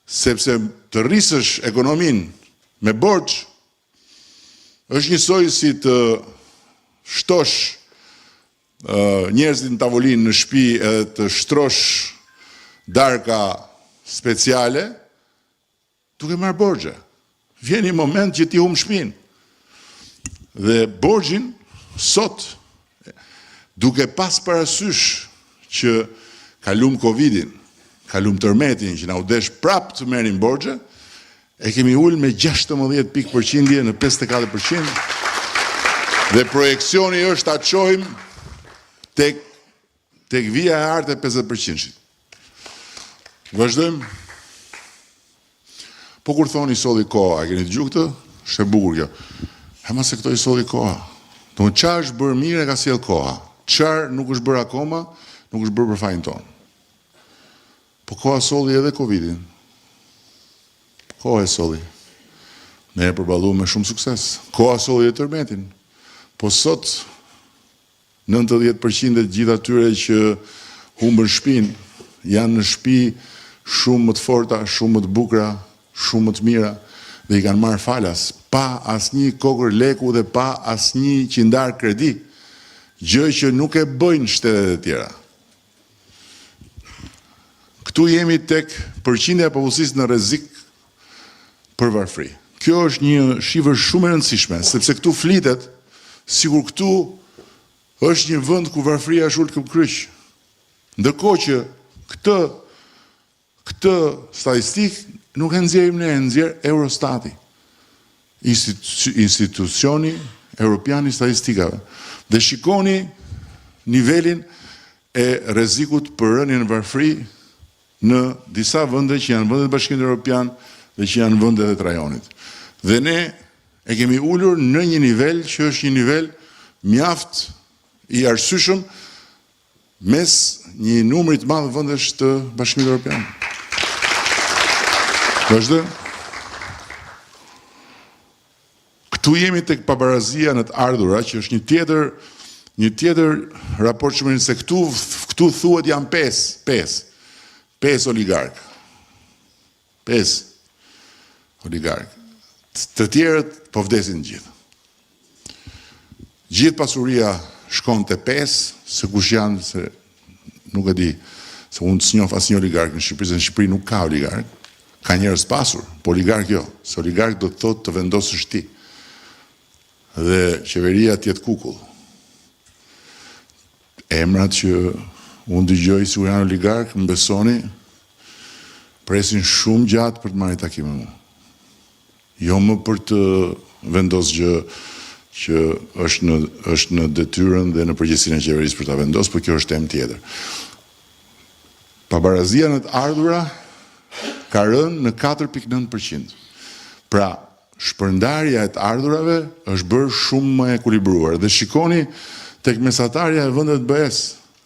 sepse të rrisësh ekonominë me borxh është njësoj si të shtosh njerëzit në tavolinë në shtëpi edhe të shtrosh darka speciale duke marrë borxhe. Vjen një moment që ti humb shtëpinë. Dhe borxhin sot, duke pas parasysh që kalum Covidin, kalum tërmetin që na u desh prapë të merrim borxhe, e kemi ullë me 16% në 54%, dhe projekcioni është ta çojmë tek vija e artë e 50%. Vazhdojmë. Po kur thoni solli koha, e keni dëgjuar këtë? Është e bukur kjo. Ma se këto i solli koha. Do të çfarë është bërë mirë e ka sjell koha. Çfarë nuk është bërë akoma, nuk është bërë për fajin tonë. Po koha solli edhe Covidin. Koha e solli. Ne e përballu me shumë sukses. Koha solli e tërmetin. Po sot, 90% e gjithë atyre që humbën shtëpinë, janë në shtëpi shumë më të forta, shumë më të bukura, shumë më të mira, dhe i kanë marrë falas, pa asnjë kokër leku dhe pa asnjë qindar kredi, gjë që nuk e bëjnë shtetet e tjera. Këtu jemi tek përqindja e popullsisë në rrezik për varfëri. Kjo është një shifër shumë e rëndësishme, sepse këtu flitet sikur këtu është një vend ku varfëria është ulë këmbë kryq. Ndërkohë që këtë statistik nuk e nxjerrim ne, e nxjerr Eurostati, institucioni Europian i statistikave. Dhe shikoni nivelin e rrezikut për rënien në varfëri në disa vende që janë vendet e Bashkimit Evropian dhe që janë vendet e rajonit. Dhe ne e kemi ulur në një nivel që është një nivel mjaft i arsyeshëm mes një numri të madh vendesh të Bashkimit Evropian. Vazhdo. Këtu jemi tek pabarazia në të ardhura, që është një tjetër raport që më se këtu thuhet janë pesë oligark. 5 oligark. Të tjerët po vdesin gjithë. Gjithë pasuria shkon te 5, se kush janë, se nuk e di, se unë s'njoh asnjë oligark në Shqipëri, se në Shqipëri nuk ka oligark. Ka njerëz pasur, po oligark jo. Se oligark do të thotë të vendosësh ti. Dhe qeveria t'jetë kukull. Emrat që unë dëgjoj si janë oligark, më besoni, presin shumë gjatë për të marrë takime mu. Jo më për të vendosë gjë që është në detyrën dhe në përgjegjësinë e qeverisë për ta vendosur, por kjo është temë tjetër. Pabarazia në të ardhura ka rënë në 4.9%. Pra, shpërndarja e të ardhurave është bërë shumë më e ekuilibruar. Dhe shikoni tek mesatarja e vendet BE-s.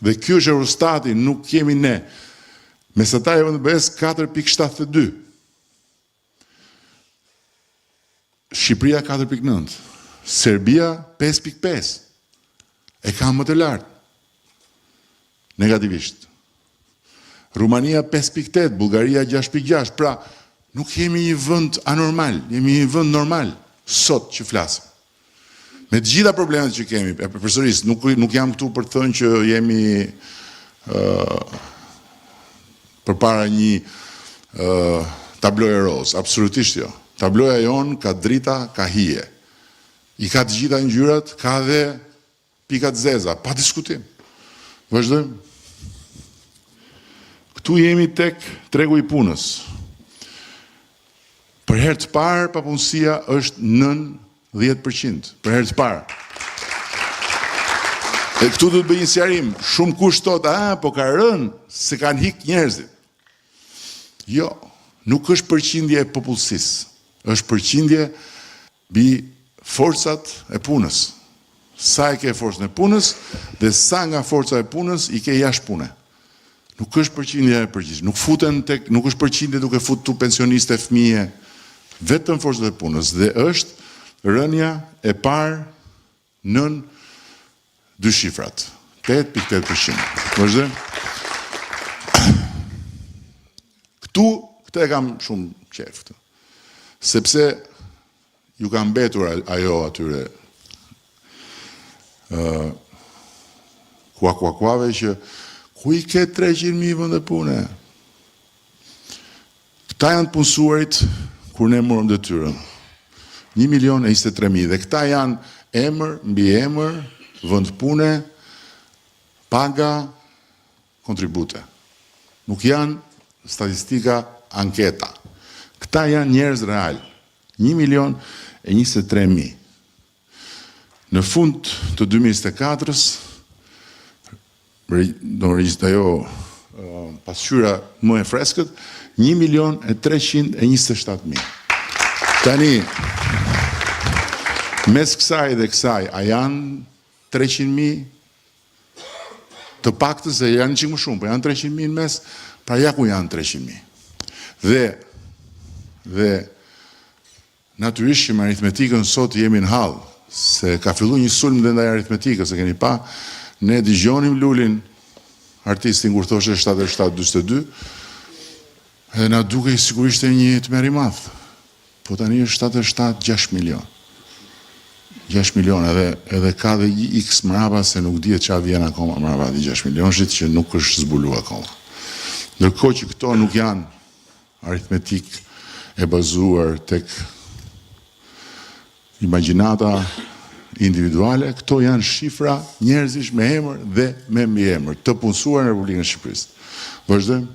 Dhe ky është Eurostati, nuk kemi ne. Mesatarja e vendet BE-s 4.72. Shqipëria 4.9. Serbia 5.5. E ka më të lartë. Negativisht. Rumania 5.8, Bullgaria 6.6. Pra, nuk jemi një vend anormal, jemi një vend normal, sot që flasim. Me të gjitha problemet që kemi, përsëris, nuk jam këtu për të thënë që jemi përpara një tabloje roz, absolutisht jo. Tabloja jon ka drita, ka hije. I ka të gjitha ngjyrat, ka dhe pikat zeza, pa diskutim. Vazhdojmë. Këtu jemi tek tregu i punës. Për herë të parë, papunësia është nën 10%. Për herë të parë. E këtu do të bëjë një sqarim. Shumë kush thotë, po ka rënë se kanë hik njerëzit. Jo, nuk është përqindje e popullsisë. Është përqindje mbi forcat e punës. Sa e ke forcën e punës dhe sa nga forca e punës i ke jashtë pune. Nuk është përqindje e përgjithshme. Nuk është përqindje duke futur pensioniste, fëmijë, vetëm forcat e punës dhe është rënja e parë nën dy shifrat. 8.8%. Vazhdo. Këtë e kam shumë qef. Sepse ju ka mbetur ajo atyre kuakuave që ku i ke 300.000 vende pune? Këta janë të punësuarit kur ne morëm detyrën. 1.023.000 dhe këta janë emër mbi emër, vend pune, paga, kontribute. Nuk janë statistika anketa. Këta janë njerëz real. 1.023.000. Në fund të 2024-s, do në regjistra jo pasqyra më e freskët, 1.327.000. Tani, mes kësaj dhe kësaj, a janë 300.000 të paktës, e janë që më shumë, po janë 300.000 në mes, Pra ja ku janë 300.000. Dhe natyrisht që me aritmetikën sot jemi në hall, se ka filluar një sulm dhe ndaj aritmetikës, e keni pa, ne dëgjonim Lulin, artistin kur thoshe 77-42, edhe na duke sigurisht e një tmerr i madh. Po tani është 77-6 milion. 6 milion edhe ka dhe x mrapa se nuk dihet çfarë vjen akoma mrapa di 6 milionshit që nuk është zbuluar akoma. Ndërkohë që këto nuk janë aritmetik e bazuar tek imagjinata individuale, këto janë shifra njerëzish me emër dhe me mbiemër të punësuar në Republikën e Shqipërisë. Vazhdojmë.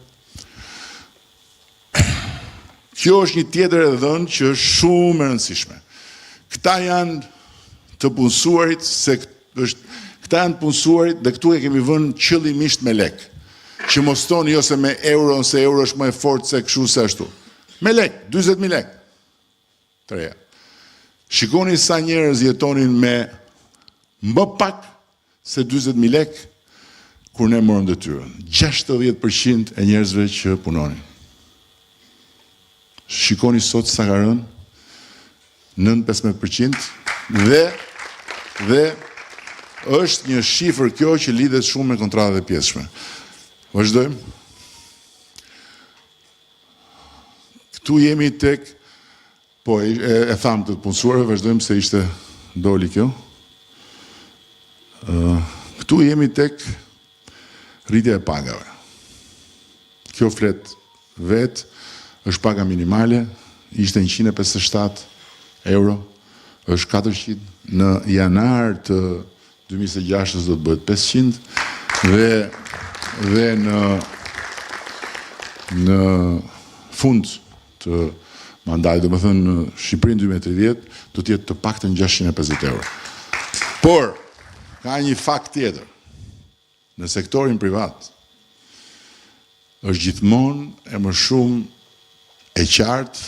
Kjo është një tjetër e dhënë që është shumë e rëndësishme. Këta janë të punësuarit, këta janë të punësuarit dhe këtu e kemi vënë qëllimisht me lek. Që mos toni jo se me euro, se euro është më e fortë se kështu se ashtu. Me lek, 20.000 lek. Treja. Shikoni sa njerëz jetonin me më pak se 20.000 lek kur ne morëm detyrën. 60% e njerëzve që punonin. Shikoni sot sa ka rënë, 9-15%, dhe është një shifër kjo që lidhet shumë me kontratat e pjesshme. Vazhdojmë. Këtu jemi tek, po e tham të punësuarve, vazhdojmë se ishte doli kjo. Këtu jemi tek rritja e pagave. Kjo flet vetë, është paga minimale, ishte 157 euro, është 400, në janar të 2006 do të bëhet 500, dhe në fund të mandatit, do më thënë në Shqipërinë 2030, do të jetë të paktën 650 euro. Por, ka një fakt tjetër, në sektorin privat, është gjithmonë e më shumë e qartë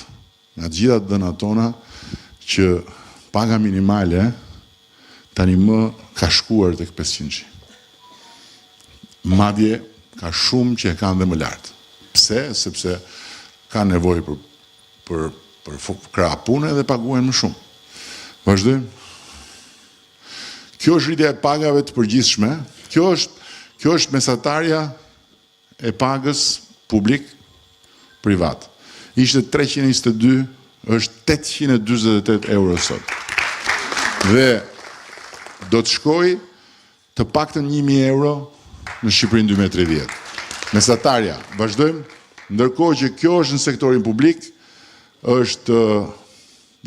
nga të gjitha dhënat tona që paga minimale tani më ka shkuar tek 500. Madje ka shumë që e kanë dhe më lartë. Pse? Sepse ka nevojë për krah pune dhe paguhen më shumë. Vazhdojmë. Kjo është rritja e pagave të përgjithshme. Kjo është mesatarja e pagës publik-privat. Ishte 322, është 828 euro sot. Dhe do të shkoj të paktën 1.000 euro në Shqipërinë 2030. Mesatarja, vazhdojmë, ndërkohë që kjo është në sektorin publik, është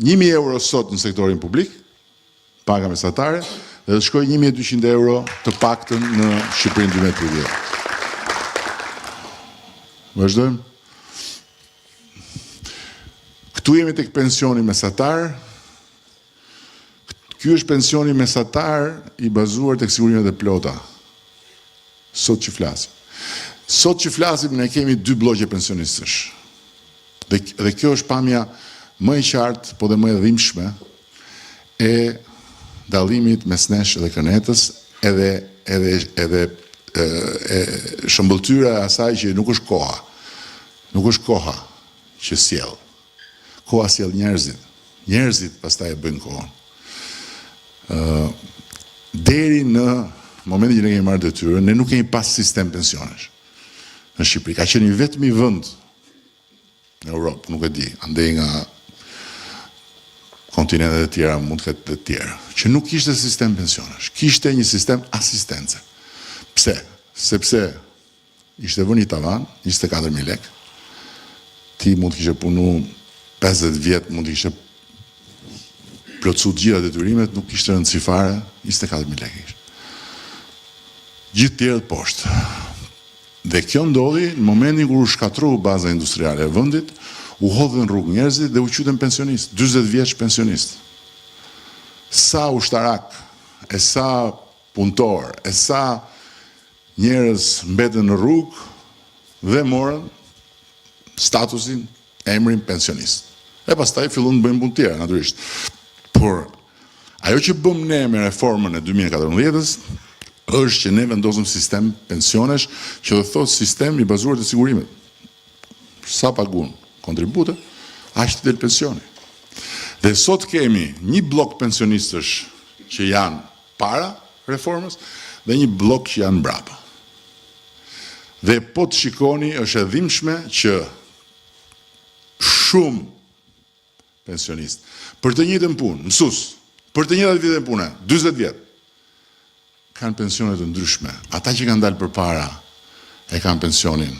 1.000 euro sot në sektorin publik, paga mesatare, dhe të shkoj 1.200 euro të paktën në Shqipërinë 2030. Vazhdojmë. Këtu jemi tek pensioni mesatar. Ky është pensioni mesatar i bazuar tek sigurimet e plota. Sot që flasim, ne kemi 2 blloqe pensionistësh. Dhe kjo është pamja më e qartë, po dhe më e dhimbshme e dallimit mes nesh dhe Kërnetës, edhe shëmbëltyra e asaj që nuk është koha. Nuk është koha që sjell. Koha sjell njerëzit. Njerëzit pastaj e bëjnë kohën. Deri në momentin që ne kemi marrë detyrën, ne nuk kemi pas sistem pensionesh në Shqipëri. Ka qenë vetëm i vend në Europë, nuk e di, andej nga kontinentet e tjera, mund të ketë të tjera, që nuk kishte sistem pensionesh, kishte një sistem asistence. Pse? Sepse ishte vënë një tavan, 24.000 lek, ti mund të kishe punu 50 vjet, mund të kishe plotësu gjitha detyrimet, nuk kishte rëndësi fare, 24.000 lek ishte. Gjithë tjerët poshtë. Dhe kjo ndodhi në momentin kur u shkatru baza industriale e vendit, u hodhën rrugë njerëzit dhe u quajtën pensionist, 40 vjeç pensionist. Sa ushtarak, e sa punëtor, e sa njerëz mbetën në rrugë dhe morën statusin, emrin pensionist. E pastaj fillon të bëjmë punë tjera, natyrisht. Por ajo që bëm ne me reformën e 2014-s është që ne vendosëm sistem pensionesh që dhe thot sistem i bazuar të sigurimet. Sa pagun kontribute, ashtë të del pensioni. Dhe sot kemi një blok pensionistësh që janë para reformës dhe një blok që janë mbrapa. Dhe po të shikoni është e dhimbshme që shumë pensionistë për të njëjtën punë, mësues, për të njëjtat vite pune, 40 vjet, kanë pensione të ndryshme. Ata që kanë dalë përpara e kanë pensionin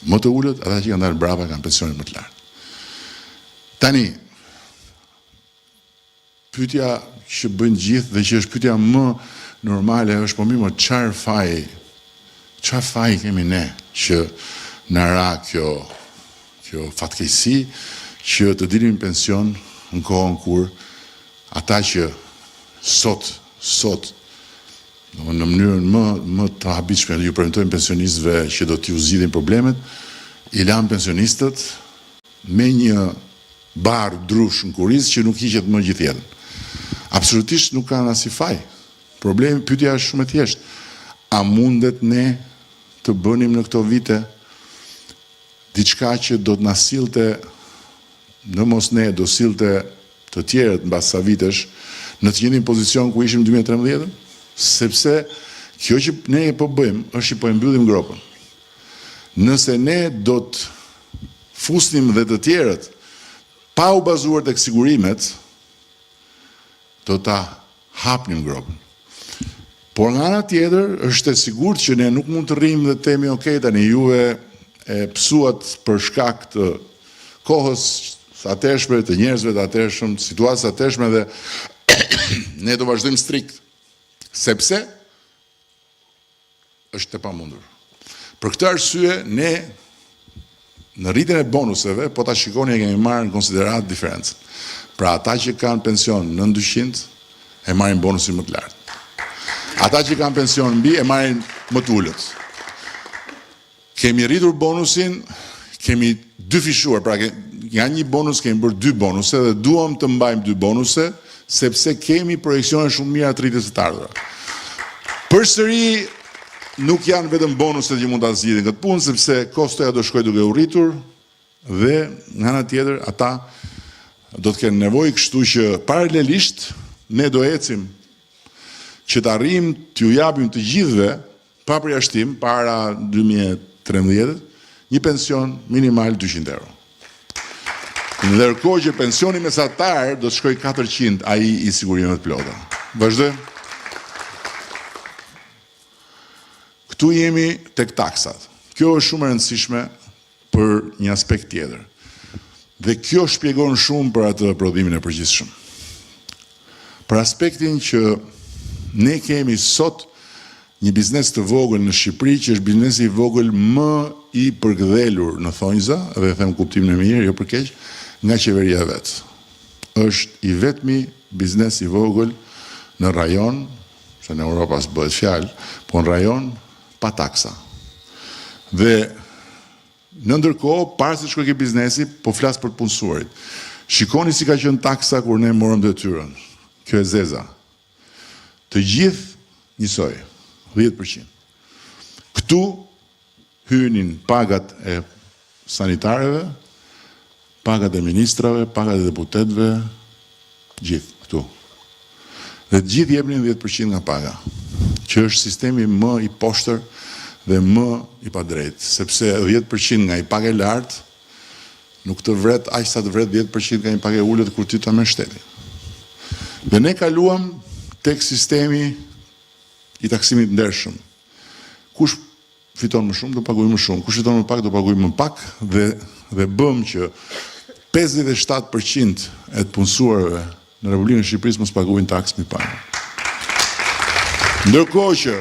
më të ulët, ata që kanë dalë mbrapa kanë pensionin më të lartë. Tani, pyetja që bëjnë gjithë dhe që është pyetja më normale është po mirë, çfarë faji kemi ne që na ra kjo fatkeqësi që të dilim pension në kohën kur ata që sot në mënyrën më të habitshme ju premtojnë pensionistëve që do t'ju zgjidhin problemet, i lanë pensionistët me një barë drush në kuriz që nuk hiqet më gjithë jetën. Absolutisht nuk kanë asnjë faj. Problemi, pyetja është shumë e thjeshtë. A mundet ne të bënim në këto vite diçka që do të na sillte, në mos ne do sillte të tjerët mbas sa vitesh në të njëjtin pozicion ku ishim 2013, sepse kjo që ne po bëjmë është që po e mbyllim gropën. Nëse ne do të fusnim dhe të tjerët pa u bazuar tek sigurimet, do ta hapnim gropën. Por nga ana tjetër është e sigurt që ne nuk mund të rrim dhe të themi okay, tani juve e psuat për shkak të kohës së atërshme, të njerëzve të atërshëm, situatës atërshme dhe ne do vazhdojmë strikt, sepse është e pamundur. Për këtë arsye, ne në rritjen e bonuseve, po ta shikoni e kemi marrë në konsiderat diferencën. Pra ata që kanë pension në 200 e marrin bonusin më të lartë. Ata që kanë pension mbi e marrin më të ulët. Kemi rritur bonusin, kemi dy fishuar, pra nga një bonus kemi bërë 2 bonuse dhe duam të mbajmë 2 bonuse, sepse kemi projeksione shumë mira të rritjes së të ardhurave. Përsëri nuk janë vetëm bonuset që mund ta zgjidhin këtë punë, sepse kostoja do shkojë duke u rritur dhe nga ana tjetër ata do të kenë nevojë, kështu që paralelisht ne do ecim që të arrijmë t'ju japim të gjithëve pa përjashtim para 2013 një pension minimal 200 euro. Ndërkohë që pensioni mesatar do të shkojë 400, ai i sigurimeve të plota. Vazhdojmë. Këtu jemi tek taksat. Kjo është shumë e rëndësishme për një aspekt tjetër. Dhe kjo shpjegon shumë për atë prodhimin e përgjithshëm. Për aspektin që ne kemi sot një biznes të vogël në Shqipëri, që është biznesi i vogël më i përgdhelur në thonjza, dhe them kuptimin e mirë, jo për keq, nga qeveria vetë. Është i vetmi biznes i vogël në rajon, që në Europa s'bëhet fjalë, po në rajon pa taksa. Dhe në ndërkohë, para se shkoj ke biznesi, po flas për të punësuarit. Shikoni si ka qenë taksa kur ne morëm detyrën. Kjo e zeza. Të gjithë njësoj, 10%. Këtu hynin pagat e sanitarëve, pagat e ministrave, pagat e deputetëve, gjithë këtu. Dhe gjithë jepnin 10% nga paga, që është sistemi më i poshtër dhe më i padrejtë, sepse 10% nga i paga e lartë nuk të vret aq sa të vret 10% nga i paga e ulët kur ti ta merr shtetin. Dhe ne kaluam tek sistemi i taksimit ndershëm. Kush fiton më shumë do paguajë më shumë, kush fiton më pak do paguajë më pak dhe bëm që 57% e të punësuarve në Republikën e Shqipërisë mos paguajnë taksë mbi pagë. Ndërkohë që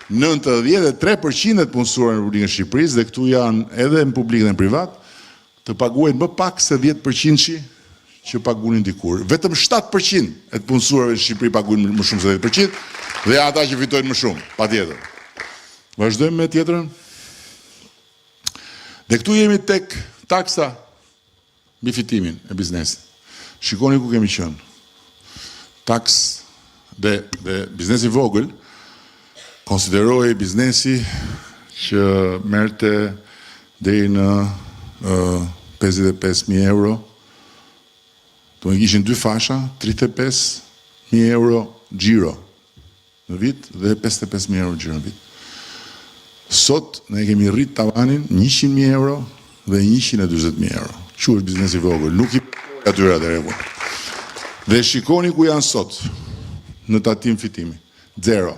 93% e të punësuarve në Republikën e Shqipërisë, dhe këtu janë edhe në publik dhe në privat, të paguajnë më pak se 10% që paguajnë dikur. Vetëm 7% e të punësuarve në Shqipëri paguajnë më shumë se 10% dhe ata që fitojnë më shumë, patjetër. Vazhdojmë me tjetrën. Dhe këtu jemi tek taksa mbi fitimin e biznesit. Shikoni ku kemi qenë. Taks dhe biznesi vogël konsiderohej biznesi që merrte deri në 55.000 euro. Do të kishin dy fasha, 35.000 euro xhiro në vit dhe 55.000 euro xhiro në vit. Sot ne kemi rrit tavanin 100.000 euro dhe 140.000 euro. Që është biznesi vogël, nuk i atyre atëherë. Dhe shikoni ku janë sot në tatim fitimi. 0.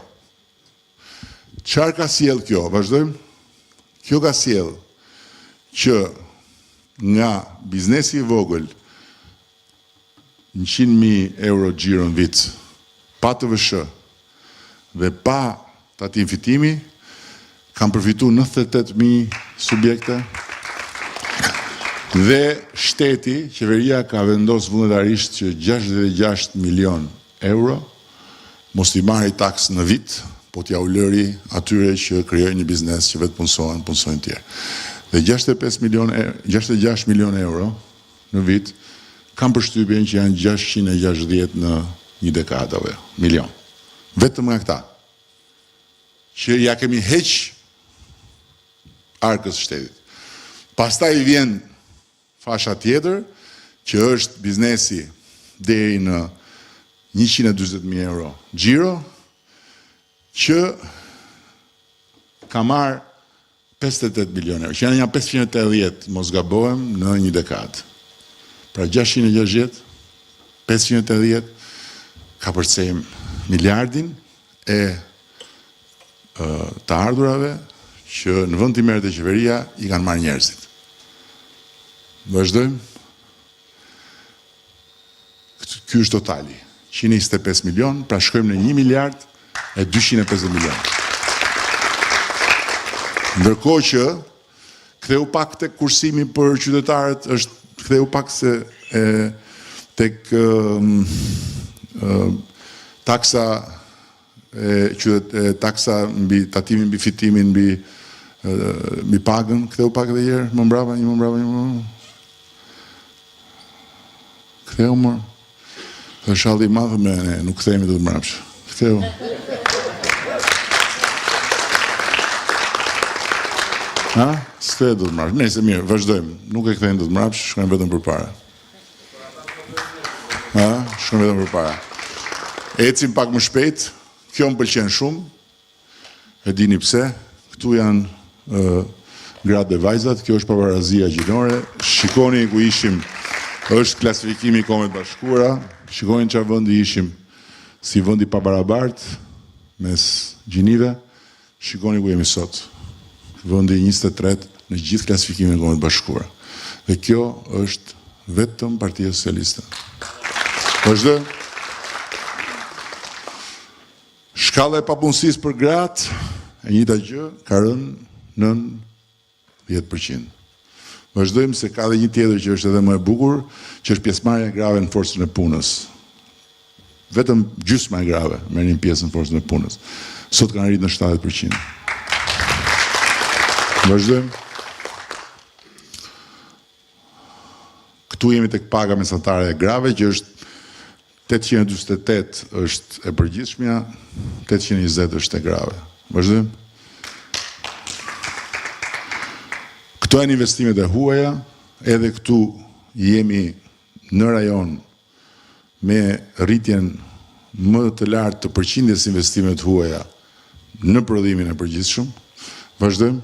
Çfarë ka sjell kjo? Vazhdojmë. Kjo ka sjell që nga biznesi i vogël 100.000 euro xhiro në vit, pa TVSH dhe pa tatim fitimi, kanë përfituar 98.000 subjekte dhe shteti, qeveria ka vendosur vullnetarisht që 66 milion euro mos i marri taks në vit, po t'ja u lëri atyre që krijojnë një biznes që vetë punsojnë tjerë. Dhe 66 milion euro në vit kam përshtypjen që janë 660 në një dekadave, milion. Vetëm nga këta, që ja kemi heq arkës shtetit. Pastaj vjen fasha tjetër, që është biznesi deri në 140.000 euro xhiro, që ka marrë 58 milion euro, që janë 580, mos gabohem, në një dekadë. Pra 660, 580, ka përcejm miliardin e të ardhurave që në vend të merret e qeveria i kanë marrë njerëzit. Vazhdojmë. Ky është totali. 125 milion, pra shkojmë në 1 miliard e 250 milion. Ndërkohë që ktheu pak tek kursimi për qytetarët, është ktheu pak se tek taksa taksa mbi tatimin, mbi fitimin, mbi pagën, ktheu pak edhe herë, më mbrapa. Ktheu më. Dhe shalli i madh me ne, nuk kthehemi dot mbrapsh. Ktheu. Ha? S'kthehet dot mbrapsh. Nëse mirë, vazhdojmë. Nuk e kthejmë dot mbrapsh, shkojmë vetëm përpara. Ha? Shkojmë vetëm përpara. Ecim pak më shpejt. Kjo më pëlqen shumë. E dini pse? Këtu janë gratë dhe vajzat, kjo është paparazia gjinore. Shikoni ku ishim, është klasifikimi i Kombeve të Bashkuara. Shikoni çfarë vendi ishim, si vendi pa barabart mes gjinive. Shikoni ku jemi sot. Vendi 23 në gjithë klasifikimin e Kombeve të Bashkuara. Dhe kjo është vetëm Partia Socialiste. Vazhdojmë. Shkalla e papunësisë për gratë, e njëjta gjë, ka rënë nën 10%. Vazhdojmë se ka dhe një tjetër që është edhe më e bukur, që është pjesëmarrja e grave në forcën e punës. Vetëm gjysma e grave merrin pjesë në forcën e punës. Sot kanë rritur në 70%. Vazhdojmë. Këtu jemi tek paga mesatare e grave, që është 848 është e përgjithshmja, 820 është e grave. Vazhdojmë. Këto janë investimet e huaja, edhe këtu jemi në rajon me rritjen më të lartë të përqindjes investimet huaja në prodhimin e përgjithshëm. Vazhdojmë.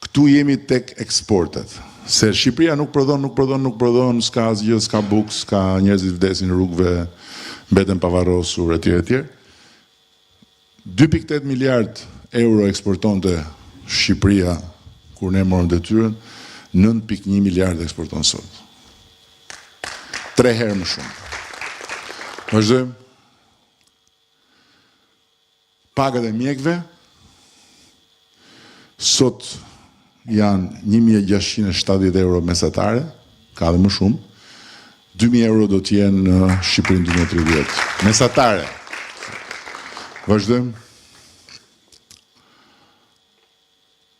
Këtu jemi tek eksportet. Se Shqipëria nuk prodhon, s'ka asgjë, s'ka buk, s'ka njerëzit vdesin në rrugëve, mbeten pavarrosur etj. 2.8 miliard euro eksportonte Shqipëria kur ne morëm detyrën, 9.1 miliard eksporton sot. 3 herë më shumë. Vazhdojmë. Pagat e mjekëve sot janë 1.670 euro mesatare, ka dhe më shumë. 2.000 euro do t'jenë në Shqipërinë 2030. Mesatare. Vazhdojmë.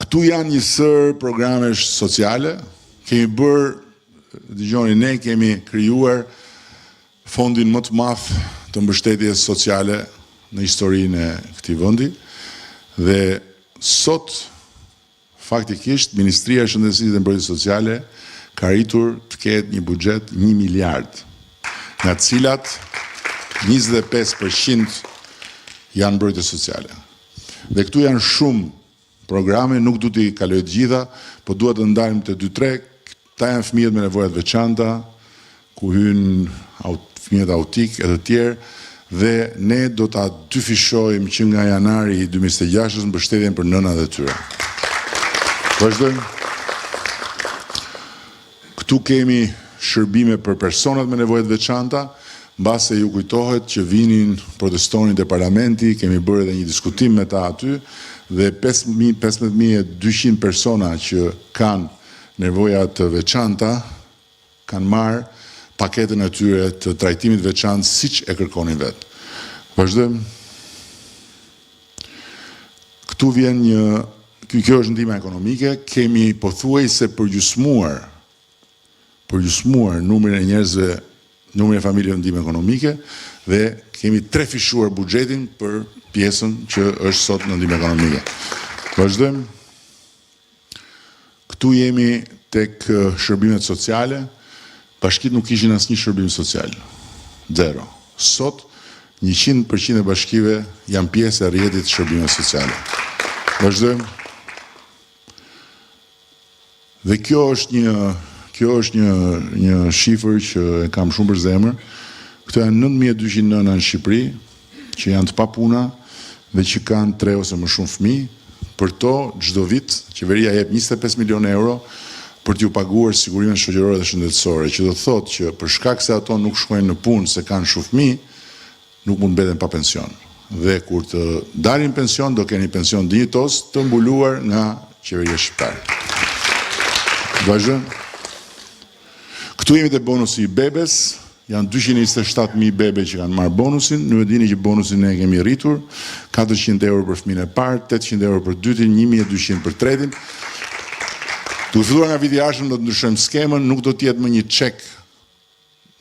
Këtu janë një sër programesh sociale. Kemi bërë, dëgjoni, ne kemi krijuar fondin më të madh të mbështetjes sociale në historinë e këtij vendi dhe sot faktikisht Ministria e Shëndetësisë dhe Mbrojtjes Sociale ka arritur të ketë një buxhet 1 miliard, nga të cilat 25% janë mbrojtje sociale. Dhe këtu janë shumë programe, nuk du t'i kaloj të gjitha, po duhet të ndajmë të 2-3, ta janë fëmijët me nevojat veçanta, ku hyn fëmijët autik e të tjerë, dhe ne do ta dyfishojmë që nga janari i 2026 mbështetjen për nënat e tyre. Vazhdojmë. Këtu kemi shërbime për personat me nevojat veçanta, mbase ju kujtohet që vinin protestonin e parlamenti, kemi bërë edhe një diskutim me ta aty, dhe 15.200 persona që kanë nevoja të veçanta kanë marrë paketën e tyre të trajtimit veçantë siç e kërkonin vetë. Vazhdojmë. Këtu vjen kjo është ndihma ekonomike, kemi pothuajse përgjysmuar numrin e njerëzve, numrin e familjeve në ndihmë ekonomike dhe kemi trefishuar buxhetin për pjesën që është sot në ndihmë ekonomike. Vazhdojmë. Këtu jemi tek shërbimet sociale. Bashkitë nuk kishin asnjë shërbim social. 0. Sot 100% e bashkive janë pjesë e rrjetit të shërbimeve sociale. Vazhdojmë. Dhe kjo është një shifër që e kam shumë për zemër. Këto janë 9200 nëna në Shqipëri që janë të papuna dhe që kanë 3 ose më shumë fëmijë. Për to, çdo vit qeveria jep 25 milion euro për t'ju paguar sigurimet shoqërore dhe shëndetësore, që do thotë që për shkak se ato nuk shkojnë në punë se kanë shumë fëmijë, nuk mund mbeten pa pension. Dhe kur të dalin pension, do keni pension dinjitos të mbuluar nga qeveria shqiptare. Vazhdojmë. Këtu jemi te bonusi i bebes, janë 227.000 bebe që kanë marrë bonusin, në e dini që bonusin ne kemi rritur, 400 euro për fëmijën e parë, 800 euro për dytin, 1200 për tretin. Duke filluar nga viti i ardhshëm do të ndryshojmë skemën, nuk do të jetë më një çek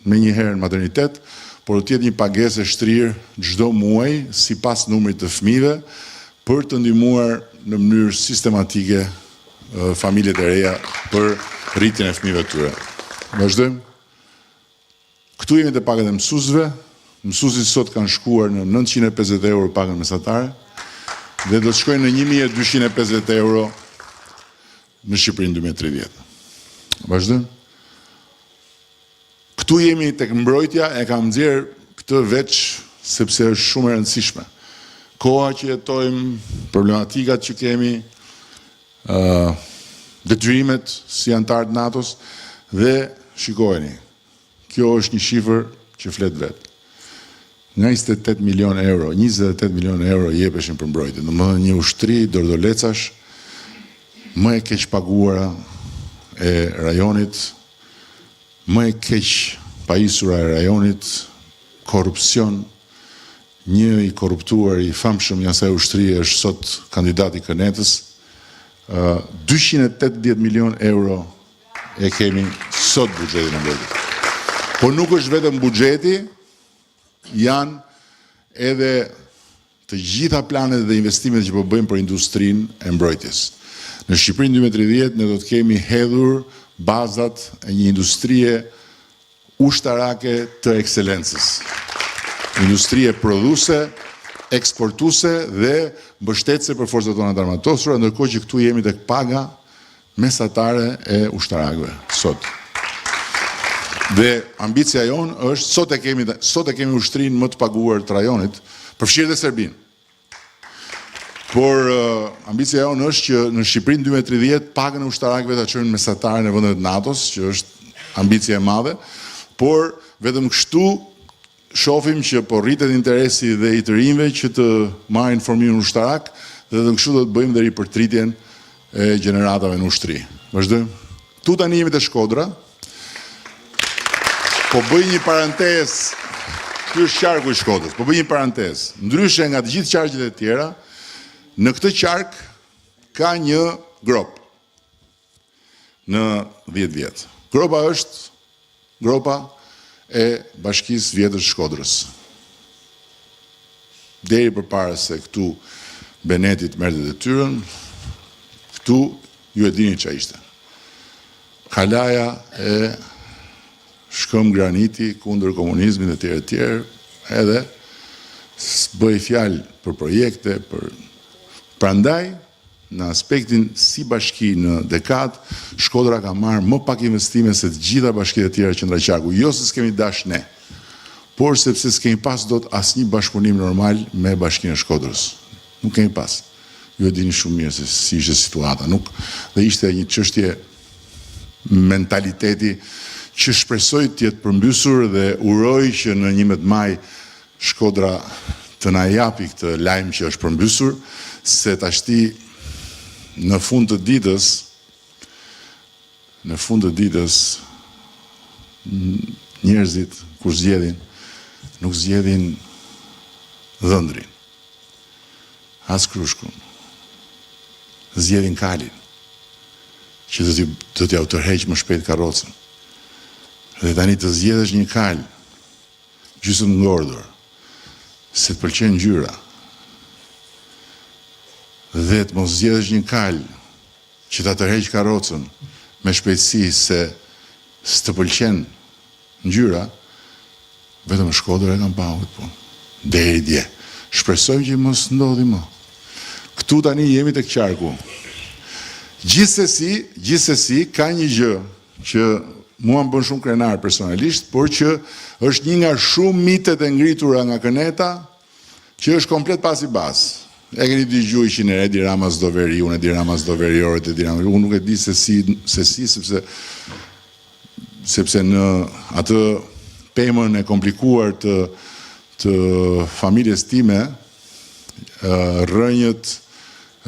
me një herë në maternitet, por do të jetë një pagesë e shtrirë çdo muaj sipas numrit të fëmijëve për të ndihmuar në mënyrë sistematike familjet e reja për rritjen e fëmijëve të tyre. Vazhdojmë. Këtu jemi te pagat e mësuesve. Mësuesit sot kanë shkuar në 950 euro pagën mesatare dhe do të shkojnë në 1250 euro në Shqipërinë 2030. Vazhdojmë. Këtu jemi tek mbrojtja, e kam nxjerr këtë veç sepse është shumë e rëndësishme. Koha që jetojmë, problematikat që kemi, detyrimet si antar të NATO-s dhe shikojeni. Kjo është një shifër që flet vetë. Nga 28 milion euro, 28 milion euro jepeshin për mbrojtje. Domethënë një ushtri dordolecash më e keq paguara e rajonit, më e keq pajisura e rajonit, korrupsion, një i korruptuar i famshëm i asaj ushtrie është sot kandidat i Kënetës. 280 milion euro e kemi sot buxhetin e mbrojtjes. Po nuk është vetëm buxheti, janë edhe të gjitha planet dhe investimet që po bëjmë për industrinë e mbrojtjes. Në Shqipërinë 2030 ne do të kemi hedhur bazat e një industrie ushtarake të ekselencës. Industrie prodhuese, eksportuese dhe mbështetëse për forcat tona të armatosura, ndërkohë që këtu jemi tek paga mesatare e ushtarakëve sot. Dhe ambicia jonë është sot e kemi ushtrinë më të paguar të rajonit, përfshirë dhe Serbinë. Por ambicia jonë është që në Shqipërinë 2030 pagën e ushtarakëve ta çojmë mesatare në vendet e NATO-s, që është ambicia e madhe, por vetëm kështu shohim që po rritet interesi dhe i të rinjve që të marrin formimin ushtarak, dhe vetëm kështu do të bëjmë dhe ripërtritjen e gjeneratave në ushtri. Vazhdojmë. Tu tani jemi te Shkodra. Po bëj një parantezë. Ky është qarku i Shkodrës. Po bëj një parantezë. Ndryshe nga të gjithë qarqet e tjera, në këtë qark ka një grop në 10 vjet. Gropa është gropa e Bashkisë Vjetër Shkodrës. Deri përpara se këtu Benetit merrte detyrën, këtu ju e dini ç'a ishte. Kalaja e shkëm graniti kundër komunizmit e tjerë, edhe bëj fjalë për projekte, prandaj në aspektin si bashki në dekad, Shkodra ka marrë më pak investime se të gjitha bashkitë e tjera qendraqarku, jo se s'kemi dash ne, por sepse s'kemi pas dot asnjë bashkëpunim normal me Bashkinë e Shkodrës. Nuk kemi pas. Ju e dini shumë mirë se si ishte situata. Dhe ishte një çështje mentaliteti që shpresoj të jetë përmbysur dhe uroj që në 11 maj Shkodra të na japi këtë lajm që është përmbysur, se tashti në fund të ditës njerëzit kur zgjedhin nuk zgjedhin dhëndrin, as krushkun, zgjedhin kalin, që do t'ja u tërheq më shpejt karrocën. Dhe tani të zgjedhësh një kal gjysmë ngordhur, se të pëlqen ngjyra, dhe të mos zgjedhësh një kal që ta tërheq karrocën me shpejtësi se s'të pëlqen ngjyra, vetëm në Shkodër e kam pa këtë punë. Deri dje. Shpresojmë që mos ndodhi më. Këtu tani jemi tek qarku. Gjithsesi ka një gjë që mua më bën shumë krenar personalisht, por që është një nga shumë mitet e ngritura nga Këneta, që është komplet pas i bas. E keni dëgjuar që në Edi Rama s'do veri, unë Edi Rama s'do veri, unë nuk e di se si sepse në atë pemën e komplikuar të familjes time, rënjët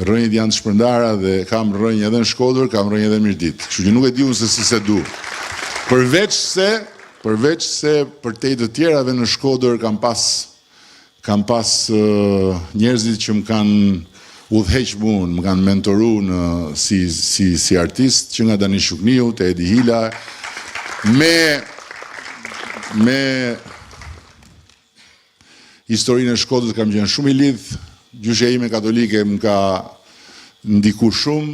janë të shpërndara dhe kam rënjë edhe në Shkodër, kam rënjë edhe në Mirdit. Kështu që nuk e di unë se si se du. Përveç se për te të tjerave në Shkodër kam pas njerëzit që më kanë udhëheq mua, më kanë mentoru si artist, që nga Dani Shukniu, te Edi Hila, me historinë e Shkodrës kam qenë shumë i lidh, gjyshe ime katolike më ka ndiku shumë,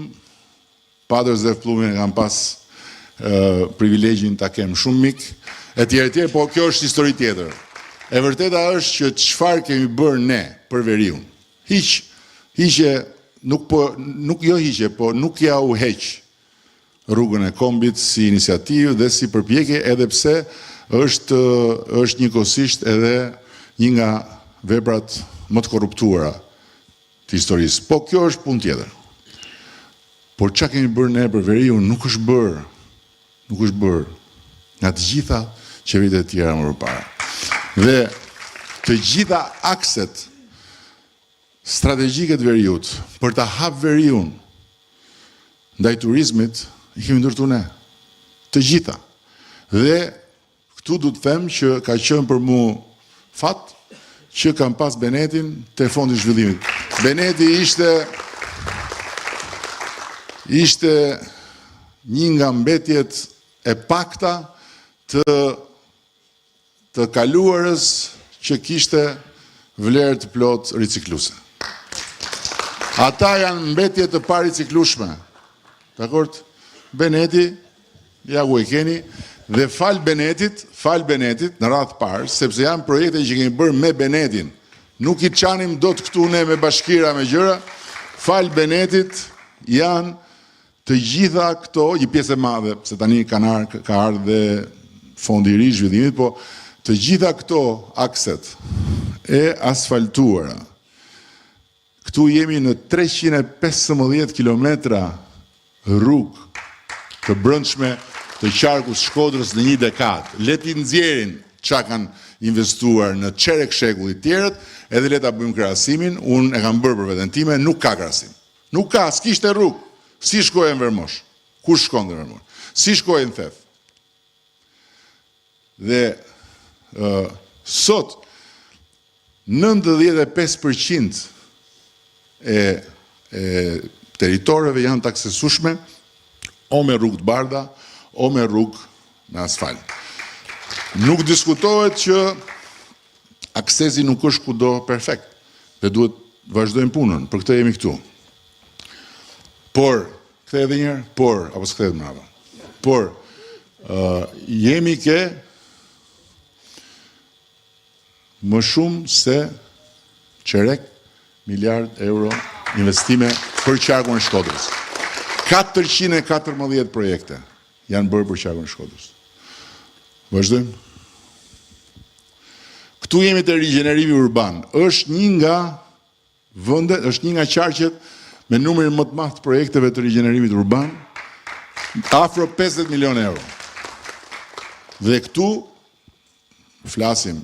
Padër Zef Plumin kam pas privilegjin ta kem shumë mik, e tjerë, po kjo është histori tjetër. E vërteta është që çfarë kemi bërë ne për veriun. Nuk ja u heq rrugën e kombit si iniciativë dhe si përpjekje, edhe pse është njëkohësisht edhe një nga veprat më të korruptuara të historisë. Po kjo është punë tjetër. Por çka kemi bërë ne për veriun nuk është bërë nga të gjitha qeveritë e tjera më përpara. Dhe të gjitha akset strategjike të veriut për ta hap veriun ndaj turizmit i kemi ndërtuar ne. Të gjitha. Dhe këtu du të them që ka qenë për mu fat që kam pas Benetin te fondi i zhvillimit. Beneti ishte një nga mbetjet e pakta të kaluarës që kishte vlerë të plot ricikluese. Ata janë mbetje të pariciklueshme. Dakor? Beneti, ja ku e keni, dhe fal Benetit në radhë parë, sepse janë projekte që kemi bërë me Benetin. Nuk i çanim dot këtu ne me bashkira me gjëra. Fal Benetit janë të gjitha këto, një pjesë e madhe, se tani ka ardhur dhe fondi i ri i zhvillimit, po të gjitha këto akset e asfaltuara. Këtu jemi në 315 kilometra rrugë të brendshme të qarkut Shkodrës në një dekadë. Le t'i nxjerrin çka kanë investuar në çerek shekullit tjerët, edhe le ta bëjmë krahasimin. Unë e kam bërë për veten time, nuk ka krahasim. Nuk ka, s'kishte rrugë. Si shkojnë në Vermosh? Ku shkon në Vermosh? Si shkojnë në Theth? Dhe sot 95% e territoreve janë të aksesueshme o me rrugë të bardha o me rrugë me asfalt. Nuk diskutohet që aksesi nuk është kudo perfekt dhe duhet vazhdojmë punën, për këtë jemi këtu. Por, kthej edhe njërë, apo s'kthej mbrapa. Por, jemi ke më shumë se qerek miliard euro investime për qarkun e Shkodrës. 414 projekte janë bërë për qarkun e Shkodrës. Vazhdojmë. Këtu jemi të rigjenerimi urban. Është një nga vëndet, është një nga qarqet me numrin më të madh të projekteve të rigjenerimit urban, afro 50 milion euro. Dhe këtu flasim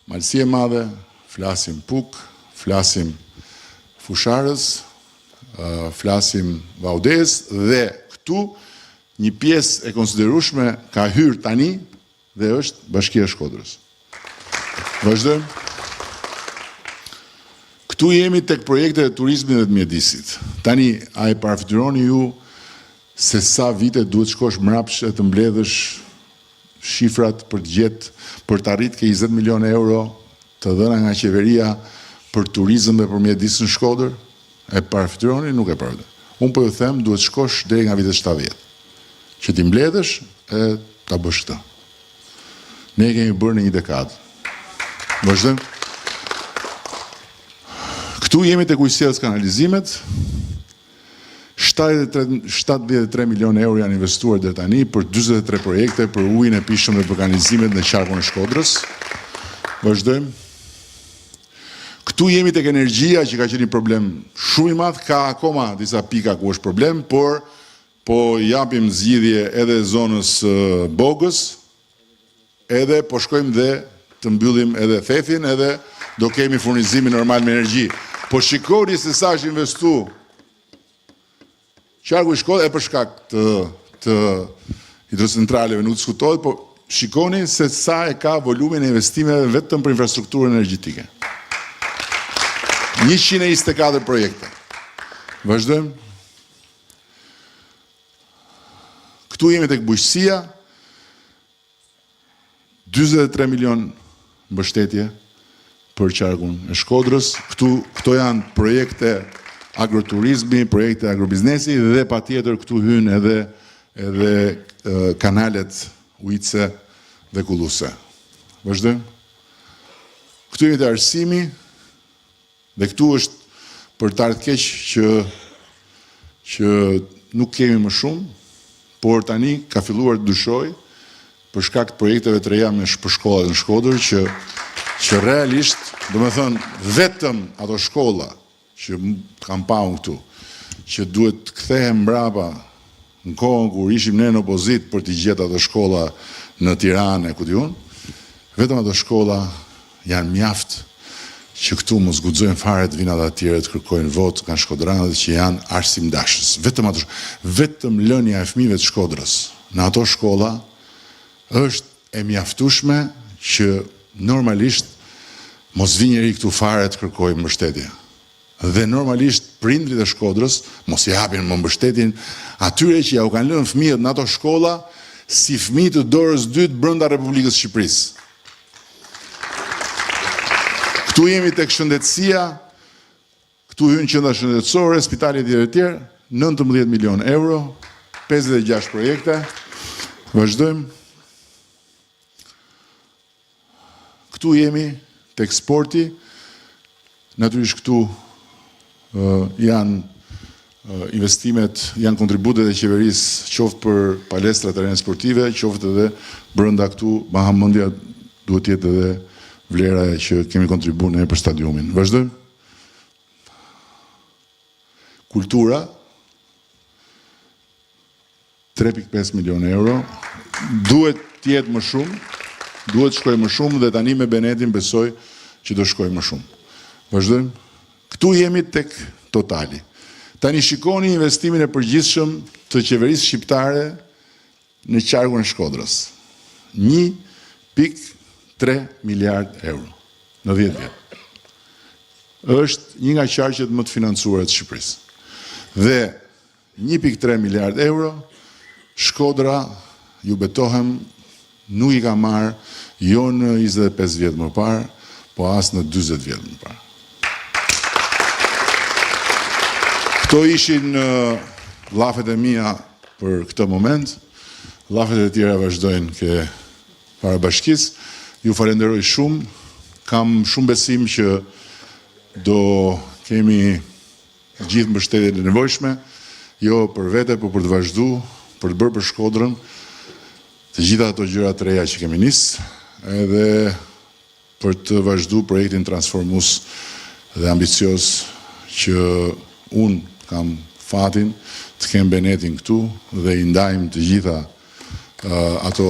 Malësie Madhe, flasim Puk, flasim Fusharës, flasim Vaudes, dhe këtu një pjesë e konsiderueshme ka hyrë tani dhe është Bashkia e Shkodrës. Vazhdojmë. Këtu jemi tek projekte e turizmit dhe të mjedisit. Tani, a e parafityroni ju se sa vite duhet shkosh mrapsh e të mbledhësh shifrat për të gjetë, për të arrit ke 20 milion euro të dhëna nga qeveria për turizëm dhe për mjedis në Shkodër? E parafityroni? Nuk e parafityroni. Unë po ju them, duhet shkosh deri nga vitet 70. Që ti mbledhësh e ta bësh këtë. Ne kemi bërë në një dekadë. Vazhdojmë. Këtu jemi të kujsjes kanalizimet. 73 milion euro janë investuar dhe tani për 23 projekte për ujin e pishëm dhe për kanalizimet në qarkun e Shkodrës. Vazhdojmë. Këtu jemi tek energjia që ka qenë një problem shumë i madh, ka akoma disa pika ku është problem, por po japim zgjidhje edhe zonës Bogës, edhe po shkojmë dhe të mbyllim edhe Thefin, edhe do kemi furnizimin normal me energji. Po shikoni se sa është investu qarku i Shkodrës, e për shkak të hidrocentraleve nuk diskutohet, po shikoni se sa e ka volumin e investimeve vetëm për infrastrukturën energjetike. 124 projekte. Vazhdojmë. Këtu jemi tek bujqësia, 43 milion mbështetje për qarkun e Shkodrës. Këto janë projekte agroturizmi, projekte agrobiznesi dhe patjetër këtu hyn edhe kanalet ujitse dhe kulluse. Vazhdojmë. Këtu jemi te arsimi dhe këtu është për të ardhur keq që nuk kemi më shumë, por tani ka filluar të dyshoj për shkak të projekteve të reja me shkollat në Shkodër që realisht, domethënë vetëm ato shkolla që kam pa unë këtu, që duhet të kthehem mbrapa në kohën kur ishim ne në opozit për të gjetur ato shkolla në Tiranë e ku diun, vetëm ato shkolla janë mjaft që këtu mos guxojnë fare të vinë ata të tjerë të kërkojnë votë nga shkodranët që janë arsimdashës. Vetëm lënia e fëmijëve të Shkodrës në ato shkolla është e mjaftueshme që normalisht mos vi njëri këtu fare të kërkojë mbështetje. Dhe normalisht prindrit e Shkodrës mos i japin më mbështetjen atyre që ja u kanë lënë fëmijët në ato shkolla si fëmijë të dorës dytë brenda Republikës së Shqipërisë. Këtu jemi tek shëndetësia, këtu hyn qendra shëndetësore, spitale e tjerë, 19 milion euro, 56 projekte. Vazhdojmë. Këtu jemi tek sporti. Natyrisht këtu janë investimet, janë kontributet e qeverisë, qoftë për palestra terene sportive, qoftë edhe brenda këtu, Mahamendja duhet jetë edhe vlera që kemi kontribuar ne për stadiumin. Vazhdojmë. Kultura, 3.5 milion euro. Duhet të jetë më shumë, duhet shkojë më shumë dhe tani me Benetin besoj që do shkojë më shumë. Vazhdojmë. Këtu jemi tek totali. Tani shikoni investimin e përgjithshëm të qeverisë shqiptare në qarkun e Shkodrës. 1.3 miliard euro në 10 vjet. Është një nga qarqet më të financuara të Shqipërisë. Dhe 1.3 miliard euro, Shkodra ju betohem nuk i ka marrë jo në 25 vjetë më parë, po as në 20 vjetë më parë. Këto ishin llafet e mia për këtë moment. Llafet e tjera vazhdojnë ke parabashkisë. Ju falenderoj shumë. Kam shumë besim që do kemi gjithë mbështetjen e nevojshme, jo për vete, por për të vazhduar, për të bërë për Shkodrën të gjitha ato gjëra të reja që kemi nisë, edhe për të vazhduar projektin transformues dhe ambicios që unë kam fatin të kem Benetin këtu dhe i ndajmë të gjitha ato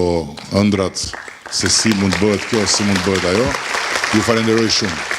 ëndrat se si mund bëhet kjo, si mund bëhet ajo. Ju falenderoj shumë.